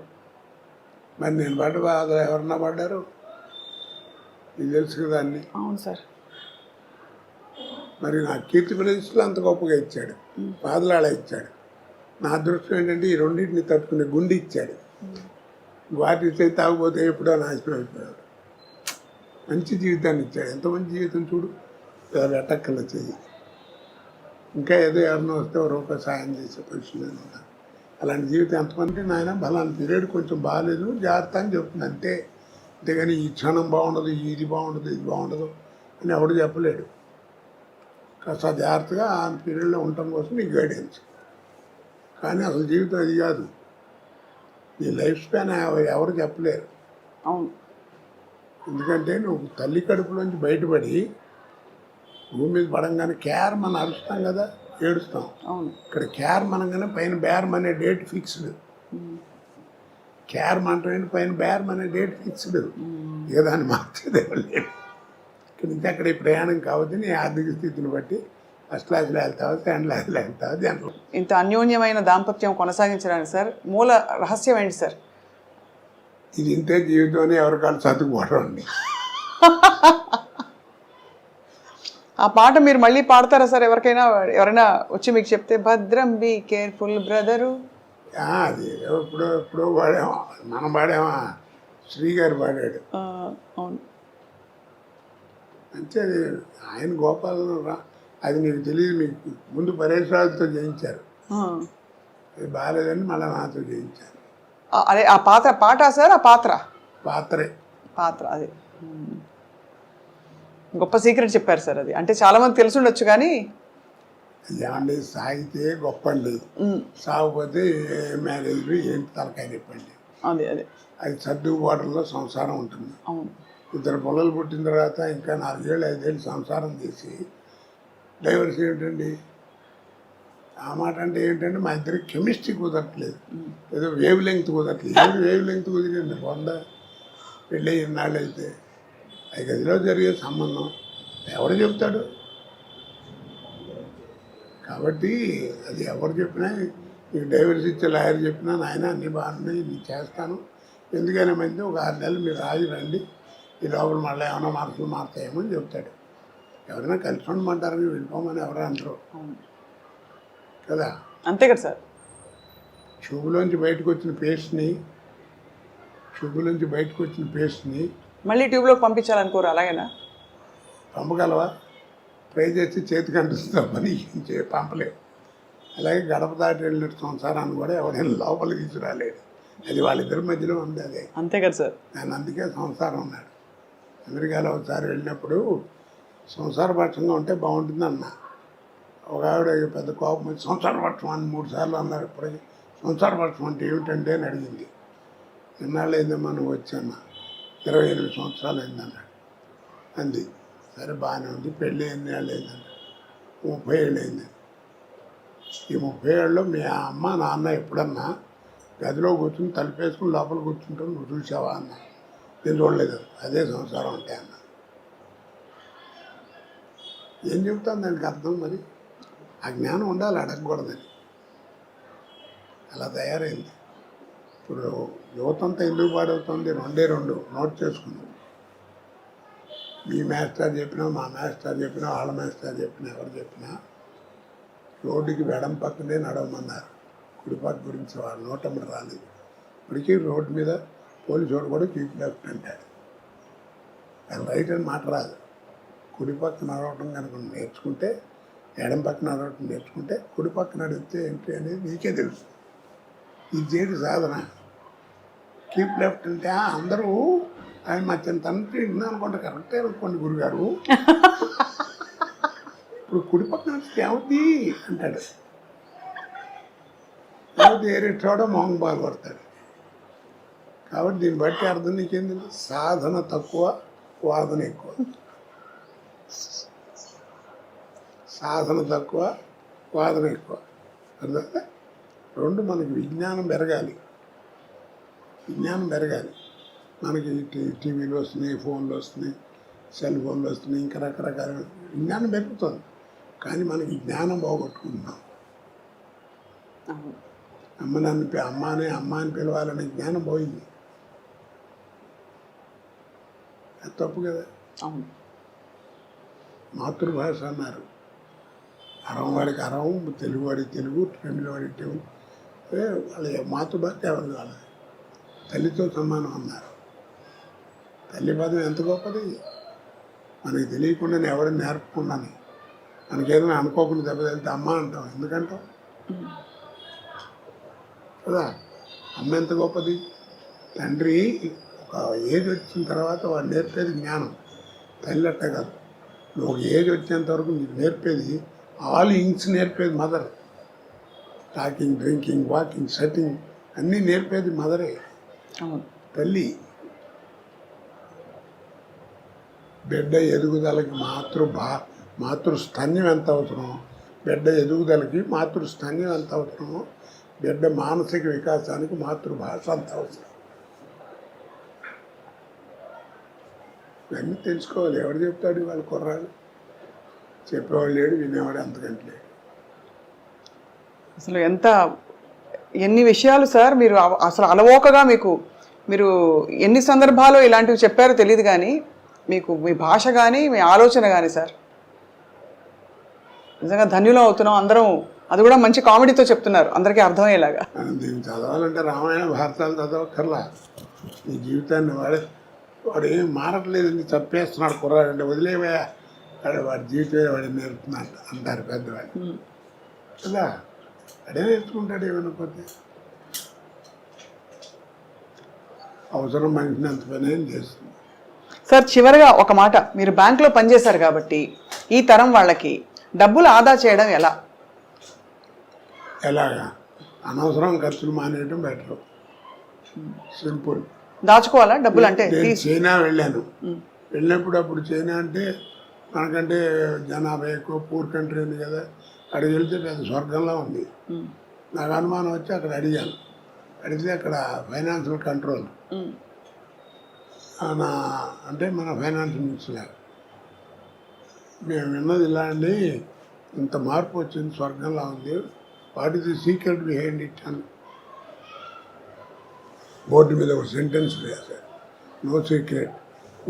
మరి నేను పడ్డ బాధ ఎవరన్నా పడ్డారు? నీకు తెలుసు కదా అన్ని. అవును సార్. మరి నా కీర్తి ప్రదేశాలు అంత గొప్పగా ఇచ్చాడు, బాధలు అలా ఇచ్చాడు. నా అదృష్టం ఏంటంటే ఈ రెండింటిని తట్టుకునే గుండె ఇచ్చాడు. వాటి ఇస్తే తాగిపోతే ఎప్పుడో నాశనం అయిపోయాడు. మంచి జీవితాన్ని ఇచ్చాడు. ఎంత మంచి జీవితం చూడు, ఎట్టక్కల చెయ్యి. ఇంకా ఏదో ఎవరినో వస్తే ఒక రూపాయి సాయం చేసే పొజిషన్ ఉన్నాను. అలాంటి జీవితం ఎంతమంది నాయన బలాన్ని పీరియడ్ కొంచెం బాగాలేదు జాగ్రత్త అని చెప్తుంది అంతే. అంతేగాని ఈ క్షణం బాగుండదు, ఇది బాగుండదు, ఇది బాగుండదు అని ఎవడు చెప్పలేడు. కాస్త జాగ్రత్తగా ఆ పీరియడ్లో ఉండటం కోసం నీకు గైడెన్స్. కానీ అసలు జీవితం అది కాదు. నీ లైఫ్ స్పాన్ ఎవరు చెప్పలేరు. అవును. ఎందుకంటే నువ్వు తల్లి కడుపులోంచి బయటపడి భూమి మీద పడంగానే కేర్ మనం అరుస్తాం కదా, ఏడుస్తాం. అవును. ఇక్కడ కేర్ మనగానే పైన బేరం అనే డేట్ ఫిక్స్డ్. కేర్ మనటం పైన బేరం అనే డేట్ ఫిక్స్డ్. ఇక దాన్ని మార్చేదే లేదు. ఇక్కడ నుంచి అక్కడ ఈ ప్రయాణం కావద్దు. నీ ఆర్థిక స్థితిని బట్టి ఫస్ట్ క్లాస్లో వెళ్తావు, సెకండ్ క్లాస్లో వెళ్తావు. దాంట్లో ఇంత అన్యోన్యమైన దాంపత్యం కొనసాగించడానికి సార్ మూల రహస్యం ఏంటి సార్? ఇది ఇంతే జీవితం అని ఎవరికాళ్ళు చదువుకోవడం అండి. ఆ పాట మీరు మళ్ళీ పాడతారా సార్? ఎవరైనా వచ్చి మీకు చెప్తే భద్రం బీ కేర్ఫుల్ బ్రదరు. అది ఎప్పుడో పాడామా, మనం పాడామా, శ్రీగారు పాడాడు. అవును. అంటే అది ఆయన గోపాల అది నీకు తెలియదు. మీకు ముందు పరేష్ రాజుతో చేయించారు, అది బాగాలేదని మళ్ళీ నాతో చేయించారు. అదే ఆ పాట సార్? ఆ పాత్ర అదే గొప్ప సీక్రెట్ చెప్పారు సార్. అది అంటే చాలా మంది తెలిసి ఉండొచ్చు కానీ ఏమండి, సాగితే గొప్ప అండి, సాగిపోతే ఏ మ్యారేజ్లు ఏంటి తలకాయ చెప్పండి. అదే అది సర్దుబాటులో సంసారం ఉంటుంది. అవును. ఇద్దరు పిల్లలు పుట్టిన తర్వాత ఇంకా 4 ఏళ్ళు 5 ఏళ్ళు సంసారం చేసి డైవర్స్ ఏమిటండి? ఆ మాట అంటే ఏంటంటే మా ఇద్దరికి కెమిస్ట్రీ కుదరట్లేదు, ఏదో వేవ్ లెంగ్త్ కుదరట్లేదు. ఏది వేవ్ లెంగ్త్ కుదిరింది? పెళ్ళి ఇన్నాళ్ళు అయితే 5 గదిలో జరిగే సంబంధం ఎవరు చెప్తాడు? కాబట్టి అది ఎవరు చెప్పినా, నీకు డైవర్స్ ఇచ్చే లాయర్ చెప్పినా నాయన అన్నీ బాగున్నాయి, నేను చేస్తాను, ఎందుకైనా మంది ఒక 6 నెలలు మీరు ఆగి రండి, ఈ లోపల మళ్ళీ ఏమైనా మార్పులు మారుతాయేమో అని చెప్తాడు. ఎవరైనా కలిసి ఉండమంటారని వెళ్ళిపోమని ఎవరు అంటారు కదా. అంతే కదా సార్. ట్యూబ్లోంచి బయటకు వచ్చిన పేస్ట్ని మళ్ళీ ట్యూబ్లోకి పంపించాలనుకోరు, అలాగేనా? పంపగలవా? ట్రై చేసి చేతికి అంటుస్తాం, పని పంపలేవు. అలాగే గడప దాటి వెళ్ళిన సంసారాన్ని కూడా ఎవరైనా లోపలికి తీసుకురాలేడు. అది వాళ్ళిద్దరి మధ్యలో ఉంది. అదే అంతే కదా సార్. నేను అందుకే సంసారం ఉన్నాడు. అమెరికాలో ఒకసారి వెళ్ళినప్పుడు సంసారపక్షంగా ఉంటే బాగుంటుంది అన్న. ఒక ఆవిడ పెద్ద కోపం వచ్చి సంసారపక్షం అని 3 సార్లు అన్నారు. ఇప్పటికీ సంసారపక్షం అంటే ఏమిటంటే అని అడిగింది. ఎన్నాళ్ళు అయిందమ్మా నువ్వు వచ్చాన్న? 28 సంవత్సరాలు అయిందన్నాడు. అంది. సరే బాగానే ఉంది. పెళ్ళి ఎన్ని ఏళ్ళు అయిందన్నాడు? 30 ఏళ్ళు అయింది. ఈ 30 ఏళ్ళలో మీ అమ్మ నాన్న ఎప్పుడన్నా గదిలో కూర్చుని తలుపేసుకుని లోపల కూర్చుంటాం నువ్వు చూసావా అన్న? నేను చూడలేదు. అదే సంసారం అంటే అన్న. ఏం చెబుతాను దానికి అర్థం? మరి ఆ జ్ఞానం ఉండాలి, అడగకూడదని. అలా తయారైంది. ఇప్పుడు యువతంతా ఎందుకు పాడవుతుంది? 2 నోట్ చేసుకున్నాం. మీ మాస్టర్ చెప్పినా, మా మాస్టర్ చెప్పినా, వాళ్ళ మాస్టర్ చెప్పినా, ఎవరు చెప్పినా రోడ్డుకి వెడం పక్కనే నడవమన్నారు. కుడిపక్క గురించి వాళ్ళ నోటమ్మడి రాలేదు. ఇప్పటికీ రోడ్డు మీద పోలీసు వాడు కూడా కీప్ లెఫ్ట్ అంటాడు. అది రైట్ అని మాట రాదు. కుడిపక్క నడవటం కనుక నేర్చుకుంటే, ఎడం పక్క నడవటం నేర్చుకుంటే కుడిపక్క నడిపితే ఏంటి అనేది నీకే తెలుసు. ఇది చేయడు సాధన. కీప్ లెఫ్ట్ అంటే అందరూ ఆయన మా చిన్న తండ్రి అనుకుంటే కరెక్టే అనుకోండి గురుగారు, ఇప్పుడు కుడి పక్కన ఏమవుతుంది అంటాడు, లేకపోతే ఏరే చోట మొహం బాగా పడతాడు. కాబట్టి దీన్ని బట్టి అర్థం నీకేంది, సాధన తక్కువ వాదన ఎక్కువ. సాధన తక్కువ వాదన ఎక్కువ. అర్థం రెండు మనకి విజ్ఞానం పెరగాలి, విజ్ఞానం పెరగాలి. మనకి టీవీలు వస్తున్నాయి, ఫోన్లు వస్తున్నాయి, సెల్ ఫోన్లు వస్తున్నాయి, ఇంకా రకరకాల విజ్ఞానం పెరుగుతుంది. కానీ మనకి జ్ఞానం పోగొట్టుకుంటున్నాం. అమ్మ అని పిలవాలనే జ్ఞానం పోయింది. అది తప్పు కదా. మాతృభాష అన్నారు, అరం వాడికి అరం, తెలుగు వాడికి తెలుగు, తమిళ వాడికి తెలుగు. వాళ్ళ మాతృభాష ఎవరు కాదు, తల్లితో సమానం అన్నారు. తల్లి పదం ఎంత గొప్పది, మనకి తెలియకుండానే ఎవరిని నేర్పకుండానే. మనకేదైనా అనుకోకుండా దెబ్బతింటే అమ్మ అంటాం, ఎందుకంటాం కదా. అమ్మ ఎంత గొప్పది. తండ్రి ఒక ఏజ్ వచ్చిన తర్వాత వాడు నేర్పేది జ్ఞానం, తల్లి అట్ట కాదు. నువ్వు ఒక ఏజ్ వచ్చేంత వరకు నీకు నేర్పేది ఆల్ ఇంగ్స్ నేర్పేది mother. Talking, drinking, walking, sitting అన్నీ నేర్పేది మదరే, తల్లి. బిడ్డ ఎదుగుదలకి మాతృస్థన్యం ఎంత అవసరమో, బిడ్డ ఎదుగుదలకి మాతృస్థన్యం ఎంత అవసరమో, బిడ్డ మానసిక వికాసానికి మాతృభాష అంత అవసరం. ఇవన్నీ తెలుసుకోవాలి. ఎవరు చెప్తాడు వాళ్ళ కుర్రాడు? చెప్పేవాళ్ళు లేడు, వినేవాడు అంతకంటే లేడు. అసలు ఎన్ని విషయాలు సార్ మీరు అసలు అలవోకగా మీరు ఎన్ని సందర్భాల్లో ఇలాంటివి చెప్పారో తెలియదు, కానీ మీకు మీ భాష కానీ మీ ఆలోచన కానీ సార్ నిజంగా ధన్యులం అవుతున్నాం అందరం. అది కూడా మంచి కామెడీతో చెప్తున్నారు, అందరికీ అర్థమయ్యేలాగా. దీన్ని చదవాలంటే రామాయణ భారతాలు చదవక్కర్లా. ఈ జీవితాన్ని వాడు ఏం మారట్లేదని తప్పేస్తున్నాడు కుర్రాడంటే వదిలేవయా, వాడి జీవితమే వాడిని నేర్పుతున్నాడు అంటారు పెద్దవాడు కదా. అడే నేర్చుకుంటాడు ఏమనుకోతే. అవసరం మనిషిని అంత పని ఏం చేస్తుంది. సార్ చివరిగా ఒక మాట, మీరు బ్యాంకులో పనిచేశారు కాబట్టి ఈ తరం వాళ్ళకి డబ్బులు ఆదా చేయడం ఎలాగా? అనవసరం ఖర్చులు మానేయడం బెటర్, సింపుల్. దాచుకోవాలా డబ్బులు? అంటే చైనా వెళ్ళాను, వెళ్ళినప్పుడు అప్పుడు చైనా అంటే మనకంటే జనాభా ఎక్కువ, పూర్ కంట్రీ ఉంది కదా. అక్కడికి వెళ్తే పెద్ద స్వర్గంలో ఉంది. నాకు అనుమానం వచ్చి అక్కడ అడిగితే అక్కడ ఫైనాన్షియల్ కంట్రోల్ అంటే మన ఫైనాన్స్ మినిస్టర్ మేము విన్నది ఇలా అండి, ఇంత మార్పు వచ్చింది, స్వర్గంలా ఉంది, what is the secret behind it అని బోర్డు మీద ఒక సెంటెన్స్ వేశారు. No secret,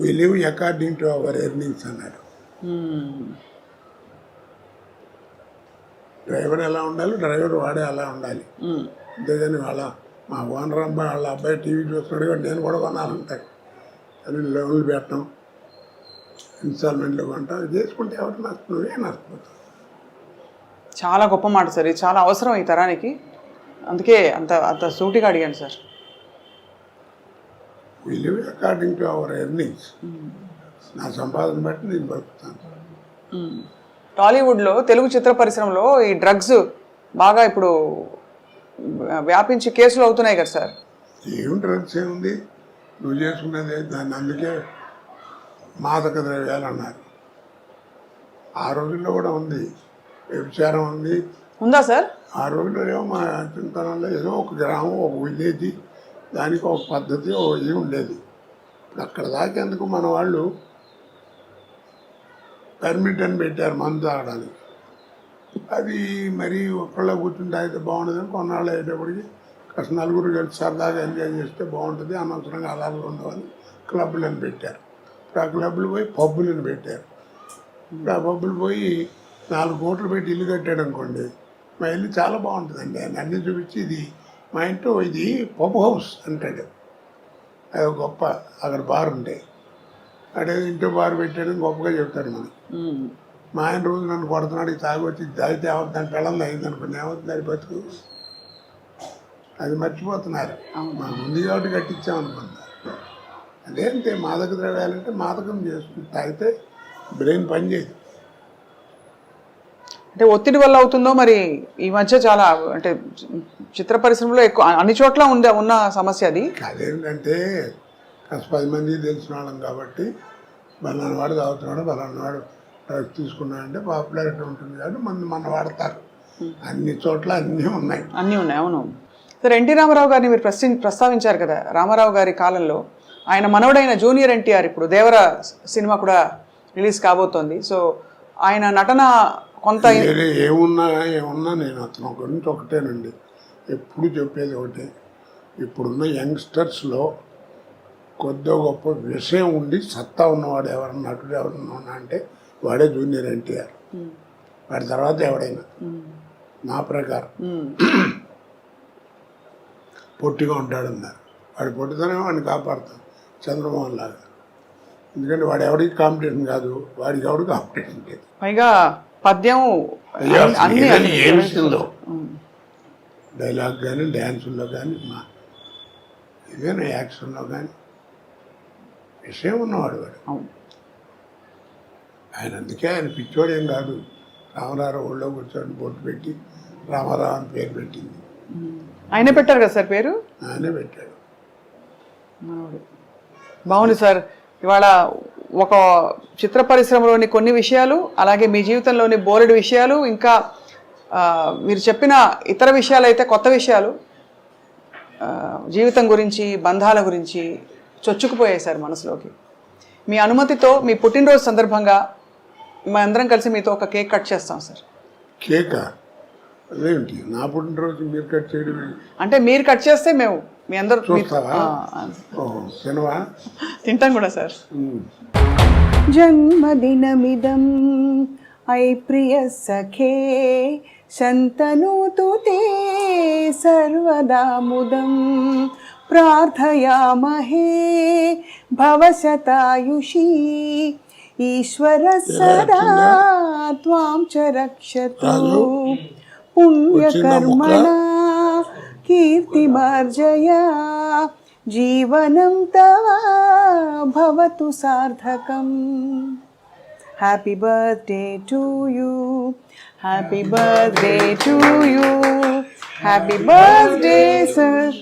we live according to our earnings అన్నాడు. డ్రైవర్ ఎలా ఉండాలి, డ్రైవర్ వాడే అలా ఉండాలి. అంతేగాని మా ఓనర్ అబ్బాయి వాళ్ళ అబ్బాయి టీవీ చూస్తున్నాడు కాబట్టి నేను కూడా కొనాలంటాయి. అని లోన్లు పెట్టడం, ఇన్స్టాల్మెంట్లు కొంటాం, చేసుకుంటే ఎవరు నష్టం, నువ్వే నష్టపోతావు. చాలా గొప్ప మాట సార్, ఇది చాలా అవసరం ఈ తరానికి. అందుకే అంత సూటిగా అడిగాను sir. We live according to our earnings. నా సంపాదన బట్టి నేను బతుకుతాను. టాలీవుడ్లో తెలుగు చిత్ర పరిశ్రమలో ఈ డ్రగ్స్ బాగా ఇప్పుడు వ్యాపించి కేసులు అవుతున్నాయి కదా సార్. ఏం డ్రగ్స్ ఏముంది, నువ్వు చేసుకున్నదే దాన్ని. అందుకే మాదక ద్రవ్యాలు అన్నారు. ఆ రోజుల్లో కూడా ఉంది, వ్యభిచారం ఉంది. ఉందా సార్? ఆ రోజుల్లో ఏమో మా చింతనంలో ఏదో ఒక గ్రామం, ఒక విలేజ్, దానికి ఒక పద్ధతి, ఒక ఇది ఉండేది. ఇప్పుడు అక్కడ దాకేందుకు మన వాళ్ళు పర్మిట్ అని పెట్టారు మందు తాగడానికి. అది మరీ ఒక్కళ్ళ కూర్చుంటే అయితే బాగుండదని కొన్నాళ్ళు అయ్యేటప్పటికి కాస్త నలుగురు కలిసి సరదాగా ఎంజాయ్ చేస్తే బాగుంటుంది, అనవసరంగా అలాగే ఉండవని క్లబ్లను పెట్టారు. ఇప్పుడు ఆ క్లబ్లు పోయి పబ్బులను పెట్టారు. ఇప్పుడు ఆ పబ్బులు పోయి 4 కోట్లు పెట్టి ఇల్లు కట్టాడు అనుకోండి, మా ఇల్లు చాలా బాగుంటుందండి ఆయన అన్నీ చూపించి, ఇది మా ఇంట్లో ఇది పబ్ హౌస్ అంటాడు. అది గొప్ప, అక్కడ బార్ ఉంటాయి, అదే ఇంట్లో బార్ పెట్టాడని గొప్పగా చెప్తాడు మనకి. మా ఆయన రోజు నన్ను కొడుతున్నాడు, తాగి వచ్చి తాగితే ఏమవుతుంది, దాని పిల్లలు అయింది అనుకోండి, ఏమవుతుంది అది బతుకు. అది మర్చిపోతున్నారు. మాకు ఉంది కాబట్టి కట్టించామనుకున్నారు. అదేంటే మాదక ద్రవ్యాలంటే మాదకం చేస్తుంది, తాగితే బ్రెయిన్ పనిచేయదు. అంటే ఒత్తిడి వల్ల అవుతుందో మరి. ఈ మధ్య చాలా అంటే చిత్ర పరిశ్రమలో ఎక్కువ అన్ని చోట్ల ఉన్న సమస్య అది. అదేంటంటే కాస్త 10 మందికి తెలిసిన వాళ్ళం కాబట్టి బలానా వాడు తాగుతున్నాడు, బలానా వాడు డ్రగ్స్ తీసుకున్నాడంటే పాపులారిటీ ఉంటుంది కాబట్టి మన వాడతారు. అన్ని చోట్ల అన్నీ ఉన్నాయి. అవును. సరే, ఎన్టీ రామారావు గారిని మీరు ప్రస్తావించారు కదా. రామారావు గారి కాలంలో ఆయన మనవడైన జూనియర్ ఎన్టీఆర్ ఇప్పుడు దేవర సినిమా కూడా రిలీజ్ కాబోతోంది. సో ఆయన నటన కొంత ఏమున్నా నేను అతను గురించి ఒకటేనండి ఎప్పుడు చెప్పేది ఒకటే. ఇప్పుడున్న యంగ్స్టర్స్లో కొద్దిగా గొప్ప విషయం ఉండి సత్తా ఉన్నవాడు ఎవరన్నా, నటుడు ఎవరన్నా ఉన్నా అంటే వాడే జూనియర్ ఎన్టీఆర్. వాడి తర్వాత ఎవడైనా నా ప్రకారం. పొట్టిగా ఉంటాడన్నారు, వాడి పొట్టితోనే వాడిని కాపాడుతాం చంద్రమోహన్ లాగా. ఎందుకంటే వాడు ఎవరికి కాంపిటీషన్ కాదు, వాడికి ఎవడు కాంపిటీషన్ లేదు. పైగా పద్యం ఏ విషయంలో డైలాగ్ కానీ, డ్యాన్సుల్లో కానీ, ఏదైనా యాక్షన్లో కానీ విషయం ఉన్నవాడు వాడు. ఆయన అందుకే ఆయన పిచ్చోడేం కాదు. రామారావు ఊళ్ళో కూర్చొని బొట్టు పెట్టి రామారావు అని పేరు పెట్టింది. ఆయనే పెట్టారు కదా సార్ పేరు? ఆయనే పెట్టాడు. బాగుంది సార్. ఇవాళ ఒక చిత్ర పరిశ్రమలోని కొన్ని విషయాలు, అలాగే మీ జీవితంలోని బోలెడు విషయాలు, ఇంకా మీరు చెప్పిన ఇతర విషయాలు అయితే కొత్త విషయాలు, జీవితం గురించి, బంధాల గురించి చొచ్చుకుపోయాయి సార్ మనసులోకి. మీ అనుమతితో మీ పుట్టినరోజు సందర్భంగా మా అందరం కలిసి మీతో ఒక కేక్ కట్ చేస్తాం సార్. కేకా? అదేంటి నా పుట్టినరోజు మీరు కట్ చేయడం? అంటే మీరు కట్ చేస్తే మేము మీ అందరూ చూస్తావా? తినవా? తింటాం కూడా సార్. జన్మదినమిదం ఐ ప్రియ సఖే శంతనూతు తే సర్వదా ముదం ప్రార్థయామహే భవశతాయుషీ ఈశ్వర సదా త్వాం చ రక్షతు పుణ్యకర్మణ కీర్తిమార్జయ జీవనం తవ భవతు సార్థకం. Happy birthday to you, happy birthday to you, happy birthday sir.